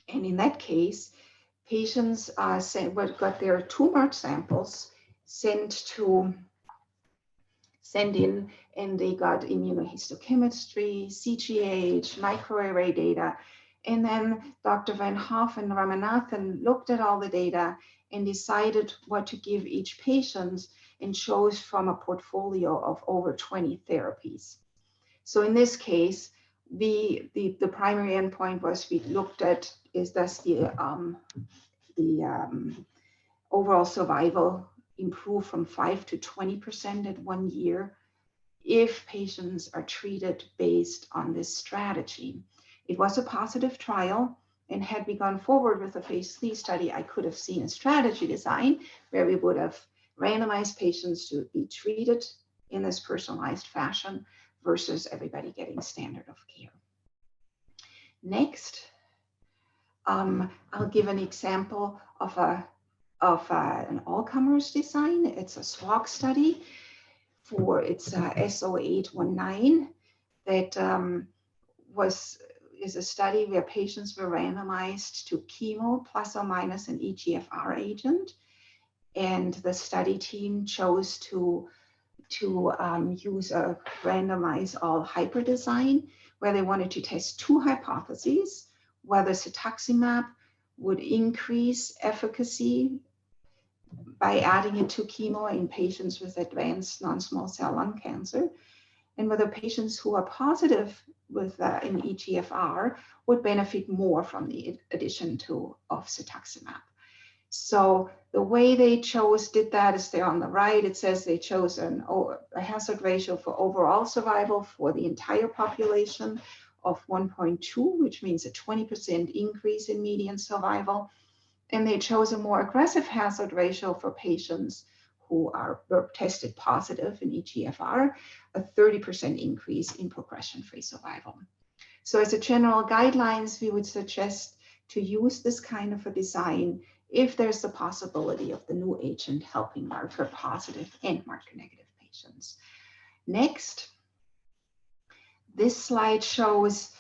And in that case, patients got their tumor samples sent in, and they got immunohistochemistry, CGH, microarray data. And then Dr. Van Hoff and Ramanathan looked at all the data and decided what to give each patient and chose from a portfolio of over 20 therapies. So in this case, the primary endpoint was we looked at is thus the overall survival improve from 5 to 20% at 1 year if patients are treated based on this strategy. It was a positive trial, and had we gone forward with a phase 3 study, I could have seen a strategy design where we would have randomized patients to be treated in this personalized fashion versus everybody getting standard of care. Next, I'll give an example of an all-comers design. It's a SWOG study for its SO819 that is a study where patients were randomized to chemo plus or minus an EGFR agent, and the study team chose to use a randomized all hyper design where they wanted to test two hypotheses: whether cetuximab would increase efficacy by adding it to chemo in patients with advanced non-small cell lung cancer, and whether patients who are positive with an EGFR would benefit more from the addition of cetuximab. So the way they did that is there on the right. It says they chose a hazard ratio for overall survival for the entire population of 1.2, which means a 20% increase in median survival. And they chose a more aggressive hazard ratio for patients who were tested positive in EGFR, a 30% increase in progression-free survival. So as a general guidelines, we would suggest to use this kind of a design if there's the possibility of the new agent helping marker positive and marker negative patients. Next, this slide shows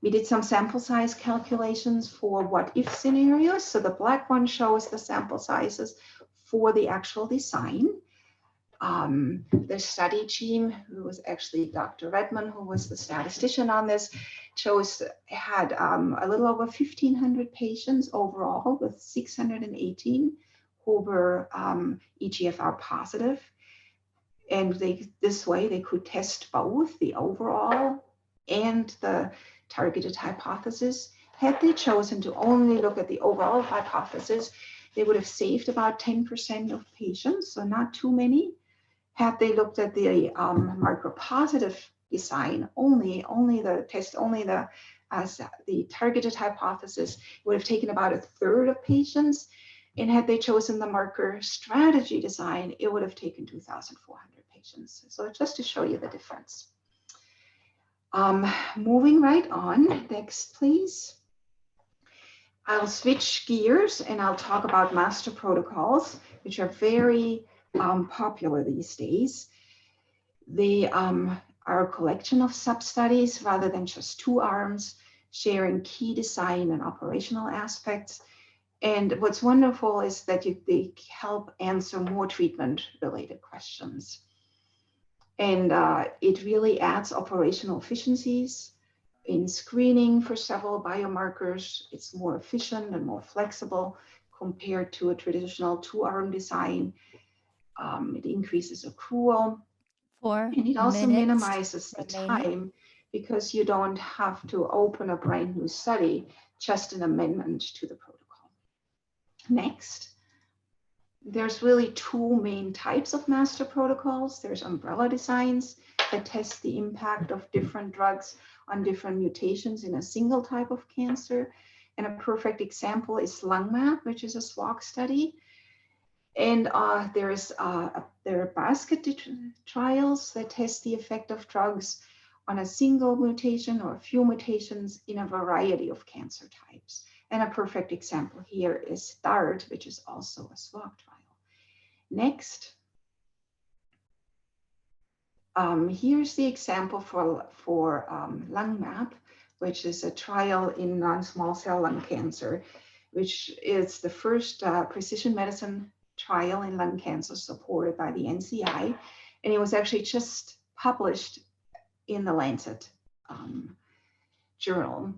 we did some sample size calculations for what if scenarios. So the black one shows the sample sizes for the actual design. The study team, who was actually Dr. Redman, who was the statistician on this, had a little over 1,500 patients overall, with 618 who were EGFR positive. And this way they could test both the overall and the targeted hypothesis. Had they chosen to only look at the overall hypothesis, they would have saved about 10% of patients, so not too many. Had they looked at the marker positive design, only the targeted hypothesis, would have taken about a third of patients. And had they chosen the marker strategy design, it would have taken 2,400 patients. So just to show you the difference. Moving right on, next please. I'll switch gears and I'll talk about master protocols, which are very popular these days. They are a collection of sub-studies rather than just 2 arms, sharing key design and operational aspects. And what's wonderful is that they help answer more treatment-related questions. And it really adds operational efficiencies. In screening for several biomarkers, it's more efficient and more flexible compared to a traditional 2-arm design. It increases accrual. 4 And it also minutes minimizes the remaining. time because you don't have to open a brand new study, just an amendment to the protocol. Next, there's really 2 main types of master protocols. There's umbrella designs that test the impact of different drugs on different mutations in a single type of cancer. And a perfect example is LungMap, which is a SWOG study. And there are basket trials that test the effect of drugs on a single mutation or a few mutations in a variety of cancer types. And a perfect example here is DART, which is also a SWOG trial. Next, here's the example for LungMap, which is a trial in non-small cell lung cancer, which is the first precision medicine trial in lung cancer supported by the NCI. And it was actually just published in the Lancet journal.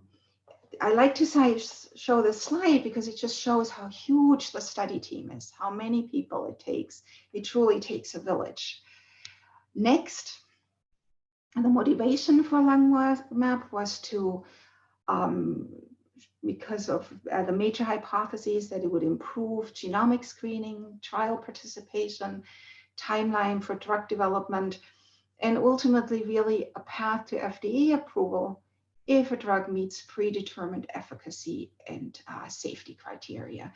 I like to show this slide because it just shows how huge the study team is, how many people it takes. It truly takes a village. Next, the motivation for LungMap was to, because of the major hypotheses that it would improve genomic screening, trial participation, timeline for drug development, and ultimately really a path to FDA approval if a drug meets predetermined efficacy and safety criteria.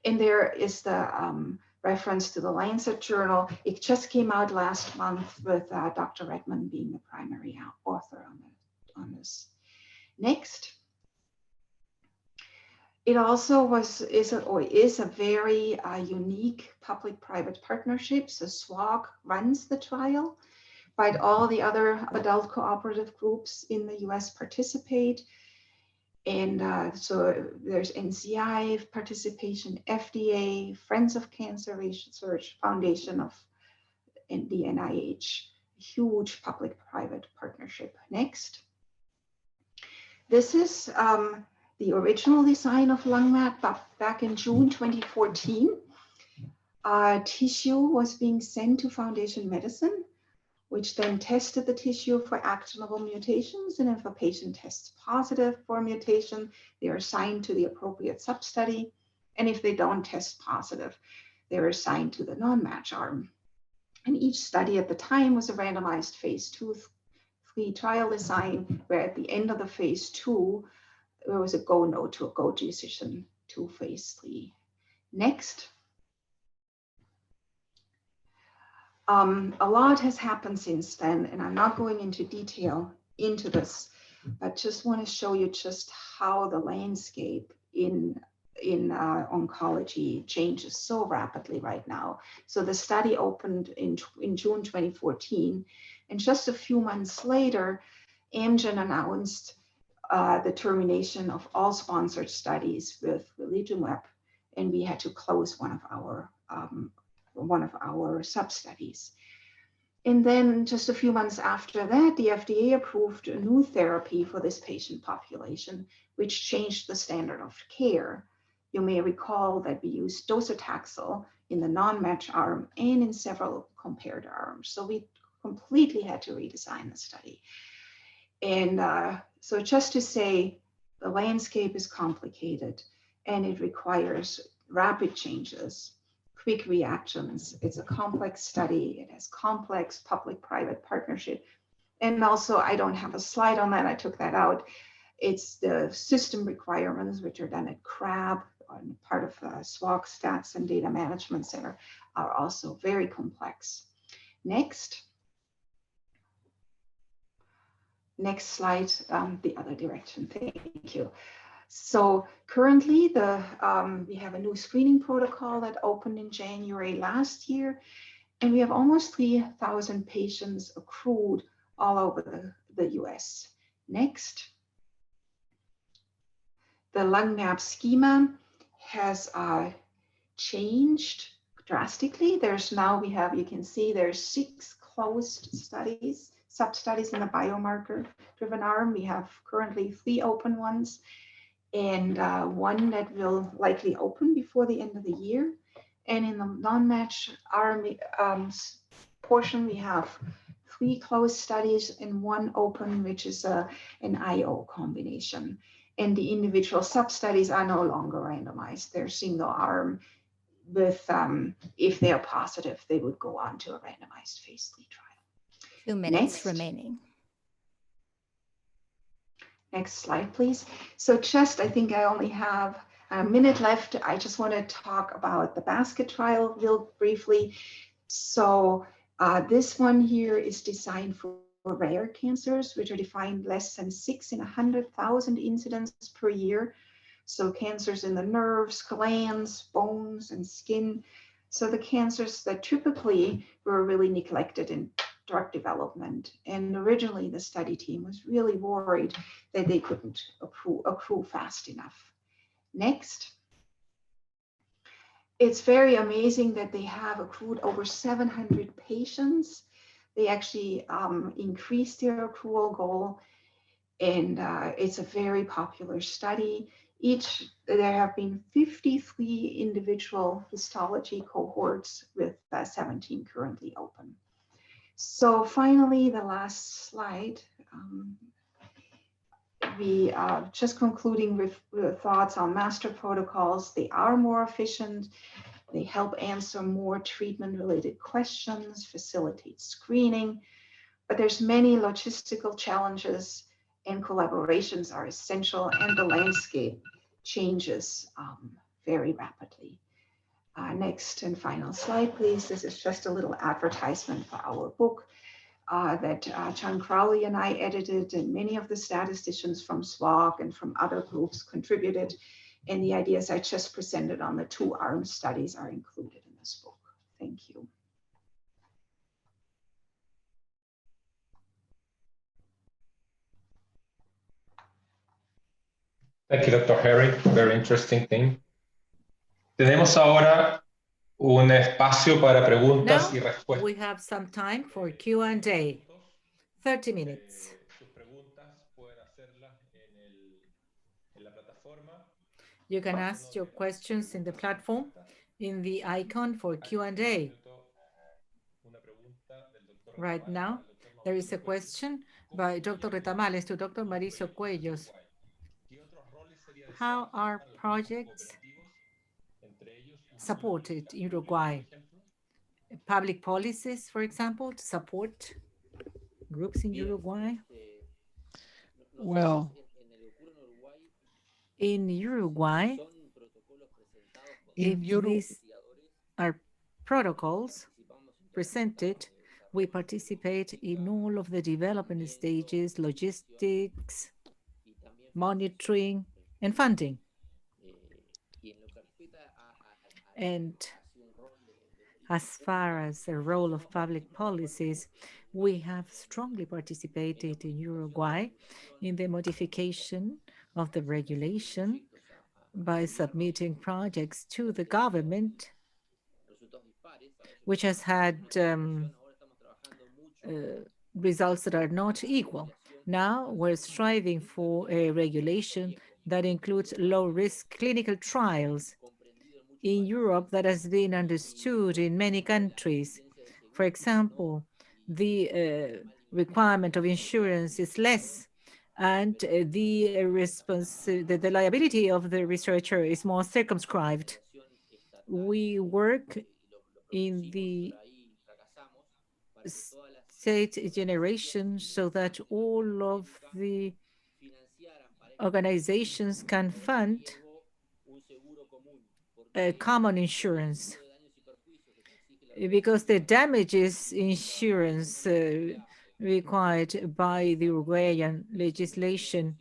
And there is the reference to the Lancet journal. It just came out last month with Dr. Redmond being the primary author on this. Next. It also is a very unique public-private partnership. So SWOG runs the trial, but all the other adult cooperative groups in the US participate. And so there's NCI participation, FDA, Friends of Cancer Research Foundation and the NIH, huge public-private partnership. Next. This is the original design of LungMap back in June 2014. Tissue was being sent to Foundation Medicine, which then tested the tissue for actionable mutations. And if a patient tests positive for a mutation, they are assigned to the appropriate sub-study. And if they don't test positive, they're assigned to the non-match arm. And each study at the time was a randomized phase 2/3 trial design, where at the end of the phase 2, there was a go/no to a go decision to phase 3. Next. A lot has happened since then, and I'm not going into detail into this, but just want to show you just how the landscape in oncology changes so rapidly right now. So the study opened in June 2014, and just a few months later, Amgen announced the termination of all sponsored studies with religumab, and we had to close one of our sub-studies. And then just a few months after that, the FDA approved a new therapy for this patient population, which changed the standard of care. You may recall that we used docetaxel in the non-match arm and in several comparator arms. So we completely had to redesign the study. And so just to say, the landscape is complicated and it requires rapid changes, quick reactions. It's a complex study. It has complex public-private partnership. And also, I don't have a slide on that. I took that out. It's the system requirements, which are done at CRAB, part of the SWOG Stats and Data Management Center are also very complex. Next slide, the other direction, thank you. So currently we have a new screening protocol that opened in January last year, and we have almost 3,000 patients accrued all over the US. Next. The lung map schema has changed drastically. You can see there's 6 closed studies, sub-studies in the biomarker-driven arm. We have currently 3 open ones, and 1 that will likely open before the end of the year. And in the non-match arm portion, we have 3 closed studies and 1 open, which is an IO combination. And the individual sub-studies are no longer randomized. They're single arm with, if they are positive, they would go on to a randomized phase 3 trial. 2 minutes remaining. Next slide, please. So I think I only have a minute left. I just want to talk about the basket trial real briefly. So this one here is designed for rare cancers, which are defined less than 6 in 100,000 incidents per year. So cancers in the nerves, glands, bones, and skin. So the cancers that typically were really neglected in drug development. And originally the study team was really worried that they couldn't accrue fast enough. Next. It's very amazing that they have accrued over 700 patients. They actually increased their accrual goal, and it's a very popular study. There have been 53 individual histology cohorts with 17 currently open. So finally, the last slide, we are just concluding with thoughts on master protocols. They are more efficient. They help answer more treatment-related questions, facilitate screening, but there's many logistical challenges, and collaborations are essential, and the landscape changes very rapidly. Next and final slide, please. This is just a little advertisement for our book that John Crowley and I edited, and many of the statisticians from SWOG and from other groups contributed. And the ideas I just presented on the 2 arm studies are included in this book. Thank you. Thank you, Dr. Harry. Very interesting thing. Tenemos ahora un espacio para preguntas y respuestas. We have some time for Q&A. 30 minutes. You can ask your questions in the platform in the icon for Q&A. Right now, there is a question by Dr. Retamales to Dr. Mauricio Cuellos. How are projects supported in Uruguay? Public policies, for example, to support groups in Uruguay? Well, in Uruguay, if these are protocols presented, we participate in all of the development stages, logistics, monitoring, and funding. And as far as the role of public policies, we have strongly participated in Uruguay in the modification of the regulation by submitting projects to the government, which has had results that are not equal. Now we're striving for a regulation that includes low-risk clinical trials in Europe that has been understood in many countries. For example, the requirement of insurance is less, and the liability of the researcher is more circumscribed. We work in the state generation so that all of the organizations can fund common insurance, because the damages insurance required by the Uruguayan legislation,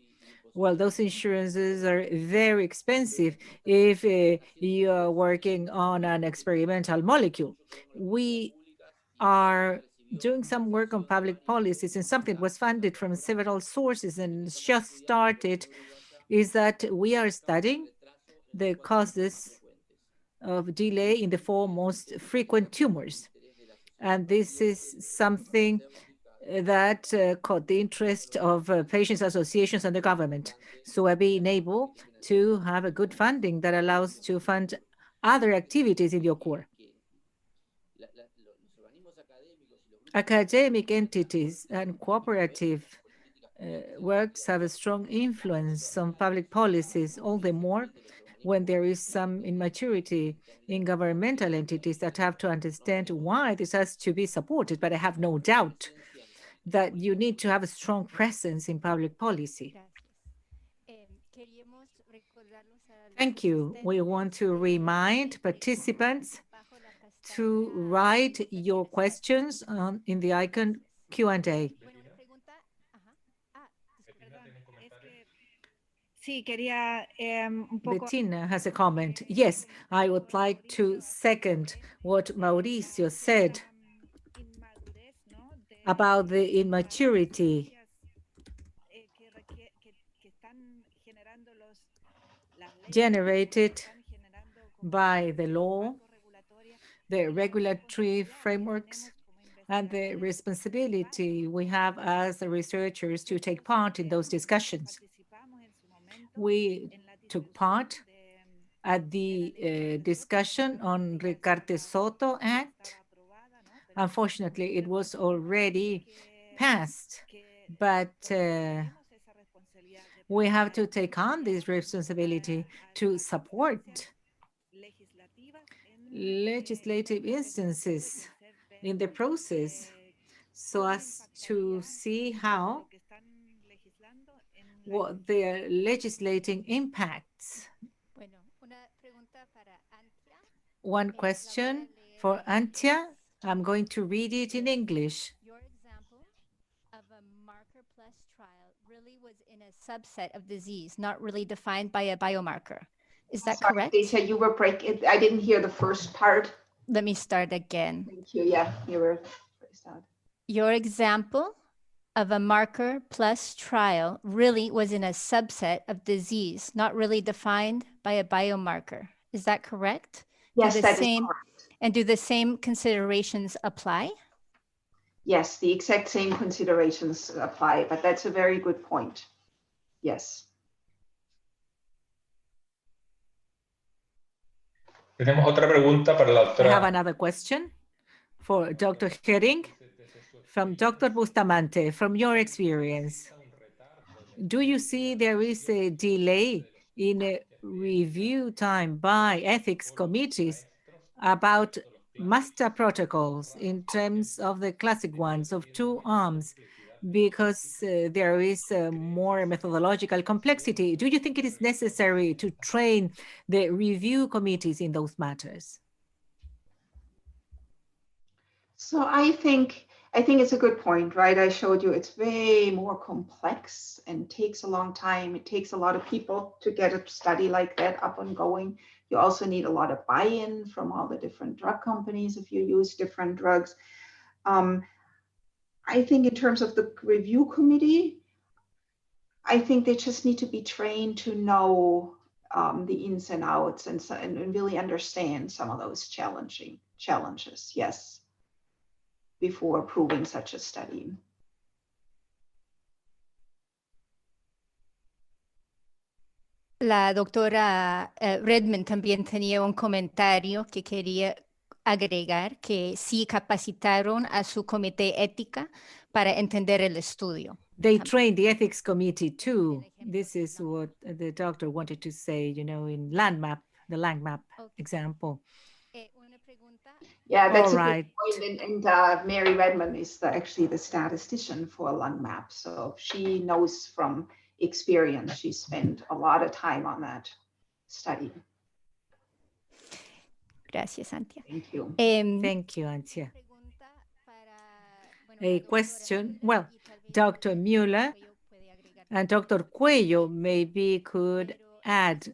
well, those insurances are very expensive if you are working on an experimental molecule. We are doing some work on public policies, and something was funded from several sources and just started, is that we are studying the causes of delay in the four most frequent tumors. And this is something that caught the interest of patients associations and the government. So we're being able to have a good funding that allows to fund other activities in your core. Academic entities and cooperative works have a strong influence on public policies, all the more when there is some immaturity in governmental entities that have to understand why this has to be supported. But I have no doubt that you need to have a strong presence in public policy. Thank you. We want to remind participants to write your questions in the icon Q&A. Bettina has a comment. Yes, I would like to second what Mauricio said about the immaturity generated by the law, the regulatory frameworks, and the responsibility we have as researchers to take part in those discussions. We took part at the discussion on Ricarte Soto Act. Unfortunately, it was already passed, but we have to take on this responsibility to support legislative instances in the process so as to see how what they're legislating impacts. One question for Antia. I'm going to read it in English. Your example of a marker plus trial really was in a subset of disease, not really defined by a biomarker. Is that correct? Dacia, you were breaking. I didn't hear the first part. Let me start again. Thank you. Yeah, you were spaced out. Your example of a marker plus trial really was in a subset of disease, not really defined by a biomarker. Is that correct? Yes, that is correct. And do the same considerations apply? Yes, the exact same considerations apply, but that's a very good point. Yes. Tenemos otra pregunta para la doctora. I have another question for Dr. Hering from Dr. Bustamante. From your experience, do you see there is a delay in a review time by ethics committees about master protocols in terms of the classic ones of 2 arms, because there is more methodological complexity? Do you think it is necessary to train the review committees in those matters? So I think it's a good point, right? I showed you it's way more complex and takes a long time. It takes a lot of people to get a study like that up and going. You also need a lot of buy-in from all the different drug companies if you use different drugs. I think in terms of the review committee, I think they just need to be trained to know the ins and outs and really understand some of those challenges, yes, before approving such a study. La doctora Redmond también tenía un comentario que quería agregar, que sí capacitaron a su comité ética para entender el estudio. They trained the ethics committee too. This is what the doctor wanted to say, you know, in LandMap, the LandMap example. Yeah, that's all a right. good point. And Mary Redmond is actually the statistician for LandMap. So she knows from experience. She spent a lot of time on that study. Gracias, Antia. Thank you. Thank you, Antia. A question, well, Dr. Mueller and Dr. Cuello maybe could add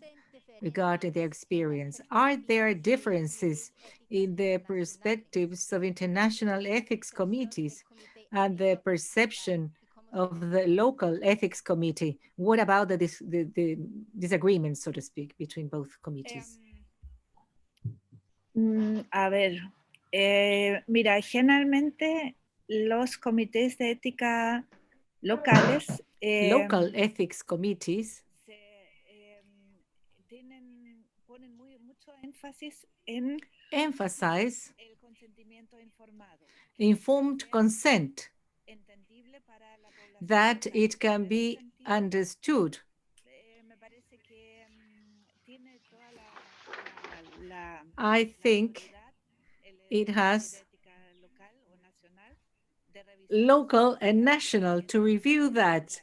regarding their experience. Are there differences in the perspectives of international ethics committees and the perception of the local ethics committee? What about the disagreements, so to speak, between both committees? A ver, mira, generalmente los comités de ética locales Local ethics committees ponen mucho énfasis en emphasize el consentimiento informado, informed consent, entendible para la población that local. it can En ese be sentido, understood. Me parece que tiene toda la I think autoridad, el it Comité has de Ética local o nacional, de revisar local and national to review that, internacional.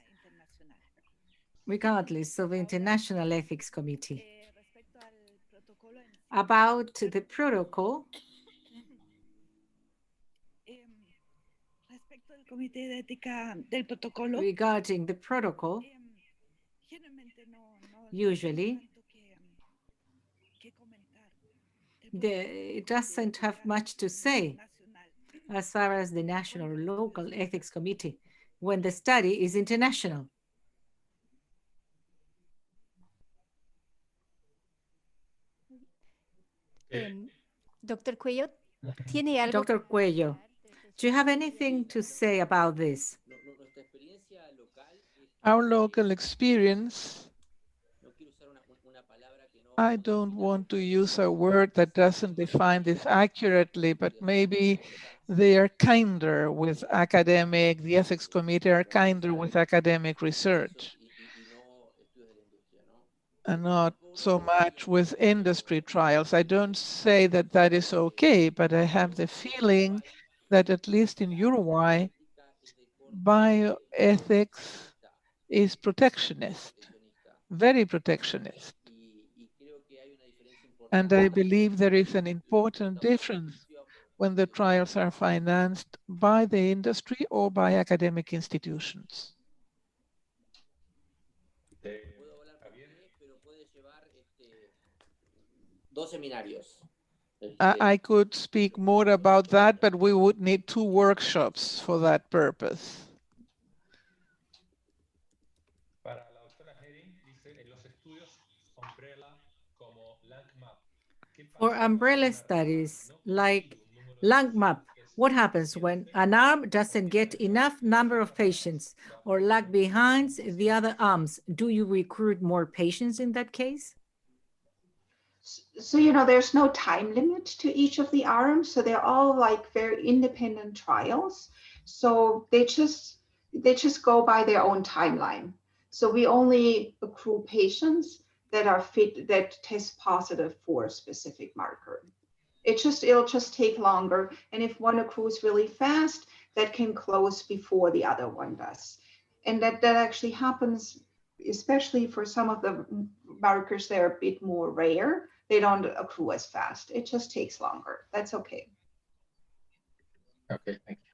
regardless of international ethics committee. Respecto al protocolo en sí, About the protocol, respecto al comité de ética del protocolo, regarding the protocol, generalmente no usually tanto que comentar. it doesn't have much to say Nacional. as far as the national or local ethics committee when the study is international. Dr. Cuello, ¿tiene algo? Dr. Cuello, do you have anything to say about this? Nuestra experiencia local es, Our local experience, no quiero usar una palabra que no. I don't want to use a word that doesn't define this accurately, but maybe they are kinder with academic, the ethics committee are kinder with academic research and not so much with industry trials. I don't say that that is okay, but I have the feeling that at least in Uruguay, bioethics is protectionist, very protectionist. And I believe there is an important difference when the trials are financed by the industry or by academic institutions. Puedo hablar portugués, pero puede llevar dos seminarios. I could speak more about that, but we would need 2 workshops for that purpose. Para la doctora Herring, dice en los estudios umbrella como LangMap. For umbrella studies like LangMap, what happens when an arm doesn't get enough number of patients or lag behind the other arms? Do you recruit more patients in that case? So, there's no time limit to each of the arms. So they're all like very independent trials. So they just go by their own timeline. So we only accrue patients that are fit, that test positive for a specific marker. It'll just take longer. And if one accrues really fast, that can close before the other one does. And that actually happens, especially for some of the markers that are a bit more rare. They don't accrue as fast. It just takes longer. That's okay. Okay, thank you.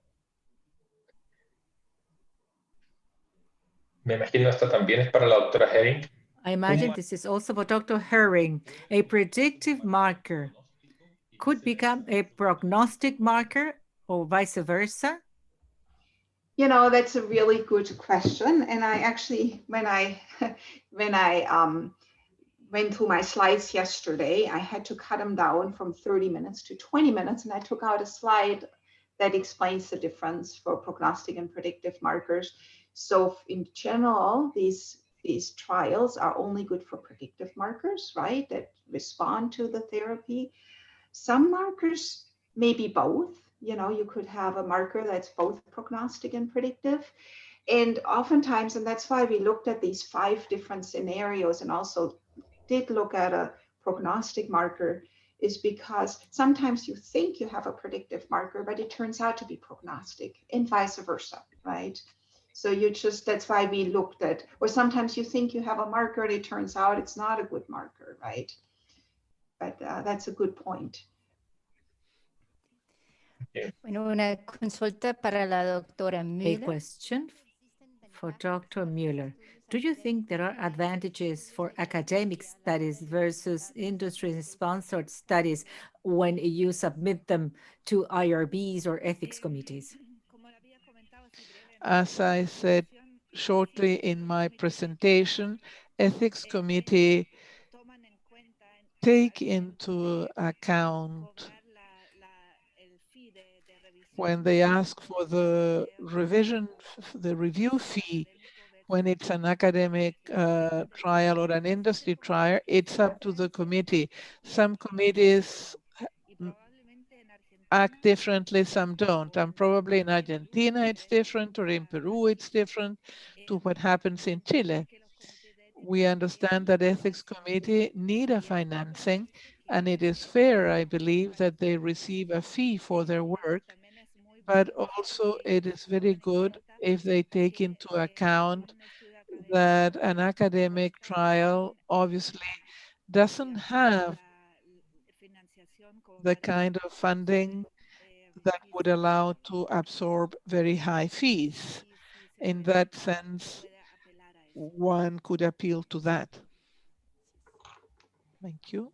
Me imagino esto también es para la doctora Herring. I imagine this is also for Dr. Herring. A predictive marker could become a prognostic marker or vice versa? That's a really good question. And I actually, when I went through my slides yesterday, I had to cut them down from 30 minutes to 20 minutes. And I took out a slide that explains the difference for prognostic and predictive markers. So in general, these trials are only good for predictive markers, right, that respond to the therapy. Some markers may be both. You could have a marker that's both prognostic and predictive. And oftentimes, and that's why we looked at these 5 different scenarios and also did look at a prognostic marker, is because sometimes you think you have a predictive marker, but it turns out to be prognostic, and vice versa, right? So that's why we looked at, or sometimes you think you have a marker and it turns out it's not a good marker, right? but that's a good point. Bueno, una consulta para la doctora A Müller. question for Dr. Müller. Do you think there are advantages for academic studies versus industry-sponsored studies when you submit them to IRBs or ethics committees? As I said shortly in my presentation, ethics committee take into account when they ask for the review fee, when it's an academic trial or an industry trial, it's up to the committee. Some committees act differently, some don't. And probably in Argentina it's different, or in Peru it's different to what happens in Chile. We understand that ethics committee need a financing, and it is fair, I believe, that they receive a fee for their work, but also it is very good if they take into account that an academic trial obviously doesn't have the kind of funding that would allow to absorb very high fees. In that sense, one could appeal to that. Thank you.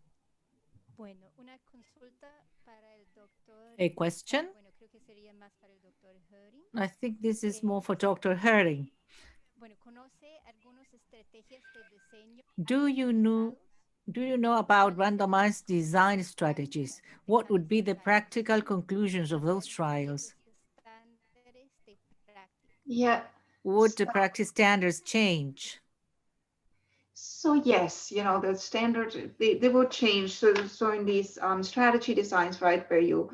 Bueno, una consulta para el doctor. A question? Bueno, creo que sería más para el doctor Höring. I think this is more for Dr. Höring. Bueno, ¿conoce algunas estrategias de diseño? Do you know about randomized design strategies? What would be the practical conclusions of those trials? Yeah. Would the practice standards change? So yes, the standards, they will change. So in these strategy designs, right, where you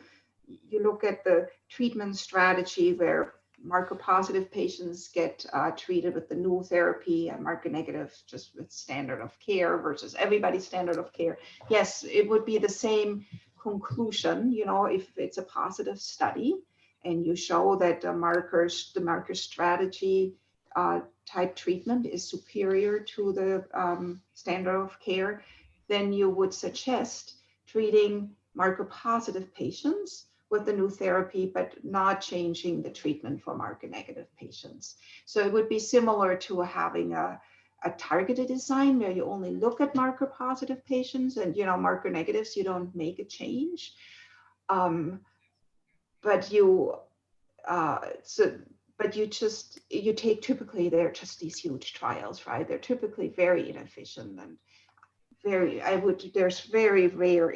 look at the treatment strategy where marker positive patients get treated with the new therapy and marker negative just with standard of care versus everybody's standard of care. Yes, it would be the same conclusion, if it's a positive study and you show that the marker strategy type treatment is superior to the standard of care, then you would suggest treating marker positive patients with the new therapy, but not changing the treatment for marker negative patients. So it would be similar to having a targeted design where you only look at marker positive patients, and marker negatives, you don't make a change. But you take typically, they're just these huge trials, right? They're typically very inefficient and there's very rare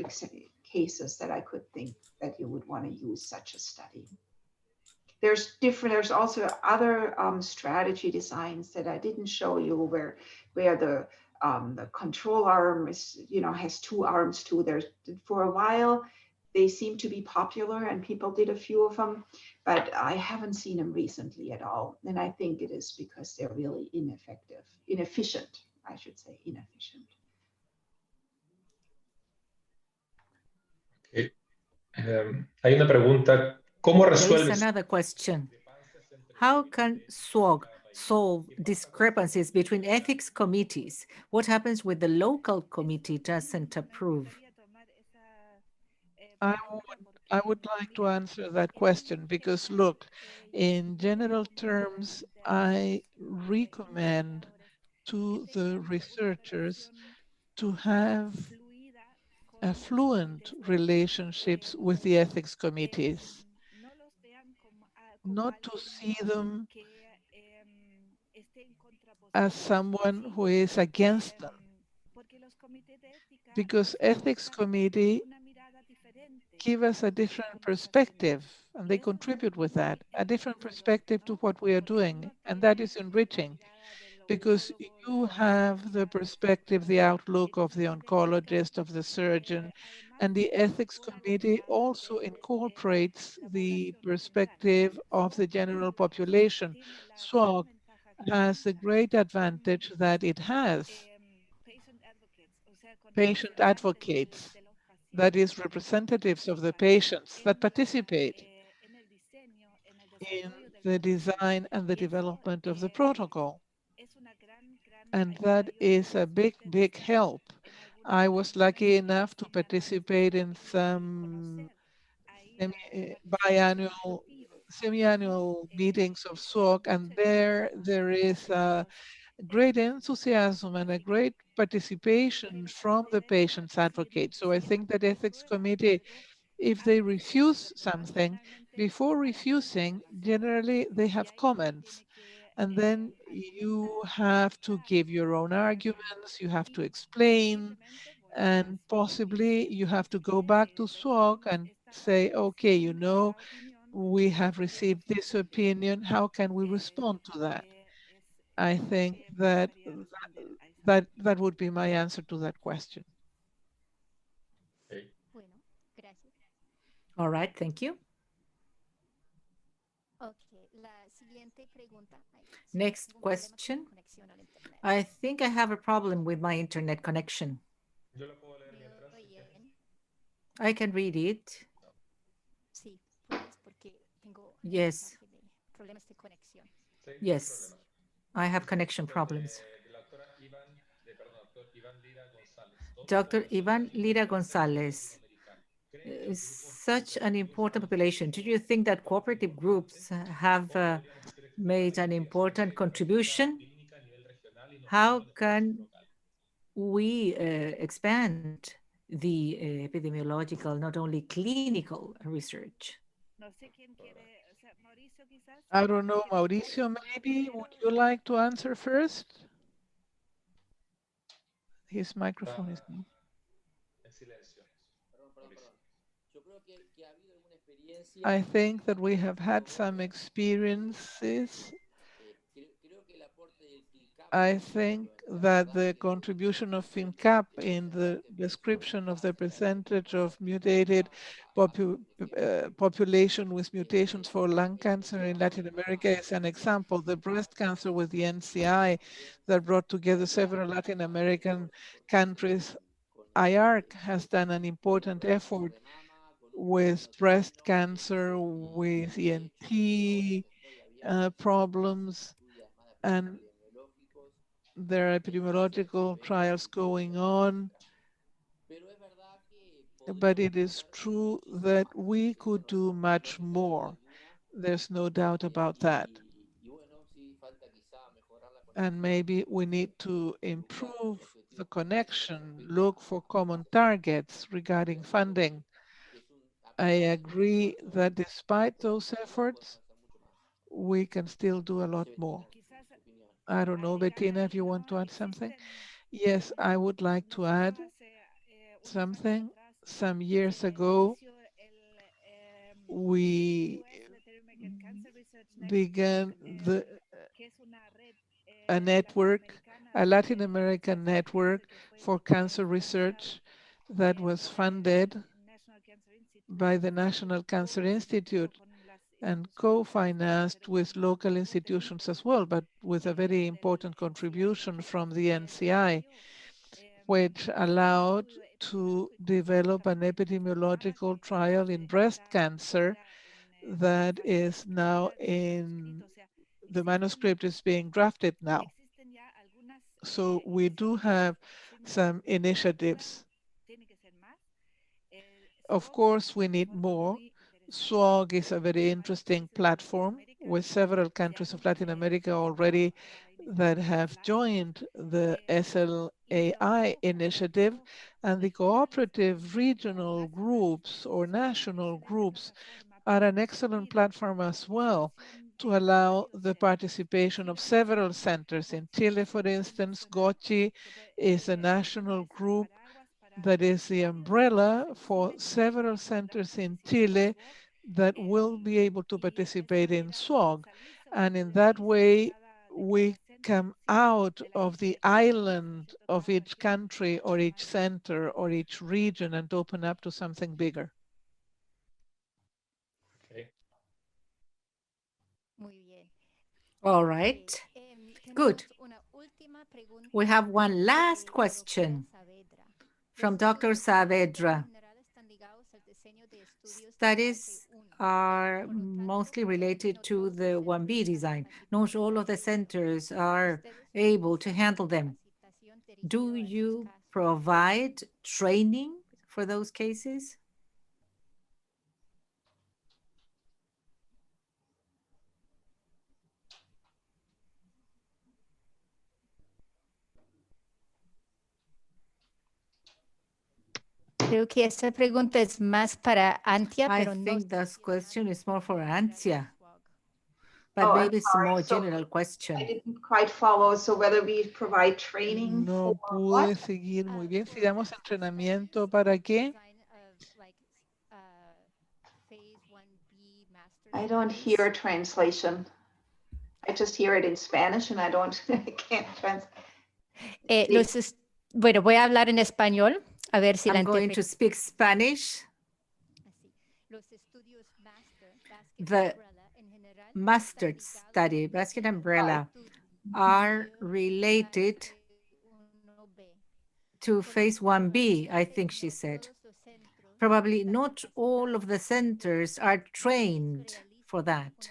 cases that I could think that you would want to use such a study. There's also other strategy designs that I didn't show you where the control arm is, has two arms too. For a while, they seem to be popular and people did a few of them, but I haven't seen them recently at all. And I think it is because they're really inefficient, I should say, inefficient. Okay. Hay una pregunta. ¿Cómo There is resuelves? another question. How can SWOG solve discrepancies between ethics committees? What happens when the local committee doesn't approve? I would like to answer that question because, look, in general terms, I recommend to the researchers to have fluent relationships with the ethics committees, not to see them as someone who is against them, because ethics committee give us a different perspective, and they contribute with that, a different perspective to what we are doing, and that is enriching, because you have the perspective, the outlook of the oncologist, of the surgeon, and the ethics committee also incorporates the perspective of the general population. SWOG has the great advantage that it has patient advocates, that is, representatives of the patients that participate in the design and the development of the protocol. And that is a big, big help. I was lucky enough to participate in some biannual, semi-annual meetings of SOC, and there is a great enthusiasm and a great participation from the patient's advocate. So I think that ethics committee, if they refuse something, before refusing, generally they have comments. And then you have to give your own arguments, you have to explain, and possibly you have to go back to SWOG and say, okay, you know, we have received this opinion, how can we respond to that? I think that would be my answer to that question. Okay. All right, thank you. Next question. I think I have a problem with my internet connection. I can read it. Yes. Yes, I have connection problems. Dr. Ivan Lira Gonzalez, such an important population. Do you think that cooperative groups have made an important contribution? How can we expand the epidemiological, not only clinical research? I don't know, Mauricio, maybe, would you like to answer first? His microphone is not. I think that we have had some experiences. I think that the contribution of FINCAP in the description of the percentage of mutated population with mutations for lung cancer in Latin America is an example. The breast cancer with the NCI that brought together several Latin American countries. IARC has done an important effort with breast cancer, with ENT problems, and there are epidemiological trials going on. But it is true that we could do much more. There's no doubt about that. And maybe we need to improve the connection, look for common targets regarding funding. I agree that despite those efforts, we can still do a lot more. I don't know, Bettina, if you want to add something. Yes, I would like to add something. Some years ago, we began a network, a Latin American network for cancer research that was funded by the National Cancer Institute and co-financed with local institutions as well, but with a very important contribution from the NCI, which allowed to develop an epidemiological trial in breast cancer that is now in, the manuscript is being drafted now. So we do have some initiatives. Of course, we need more. SWOG is a very interesting platform with several countries of Latin America already that have joined the SLAI initiative, and the cooperative regional groups or national groups are an excellent platform as well to allow the participation of several centers. In Chile, for instance, GOCHI is a national group that is the umbrella for several centers in Chile that will be able to participate in SWOG. And in that way, we come out of the island of each country or each center or each region and open up to something bigger. Okay. All right, good. We have one last question from Dr. Saavedra. Studies are mostly related to the 1B design. Not all of the centers are able to handle them. Do you provide training for those cases? Creo que esa pregunta es más para Antia, I pero no think this question is more for Antia, but Oh, I'm maybe it's a sorry. more So general question. I didn't quite follow. So whether we provide training No for pude what? seguir muy bien. Si damos entrenamiento, ¿para qué? I don't hear translation. I just hear it in Spanish and I can't translate. Bueno, voy a hablar en español, a ver si la I'm going to speak Spanish. The mastered study, basket umbrella, are related to phase 1B, I think she said. Probably not all of the centers are trained for that.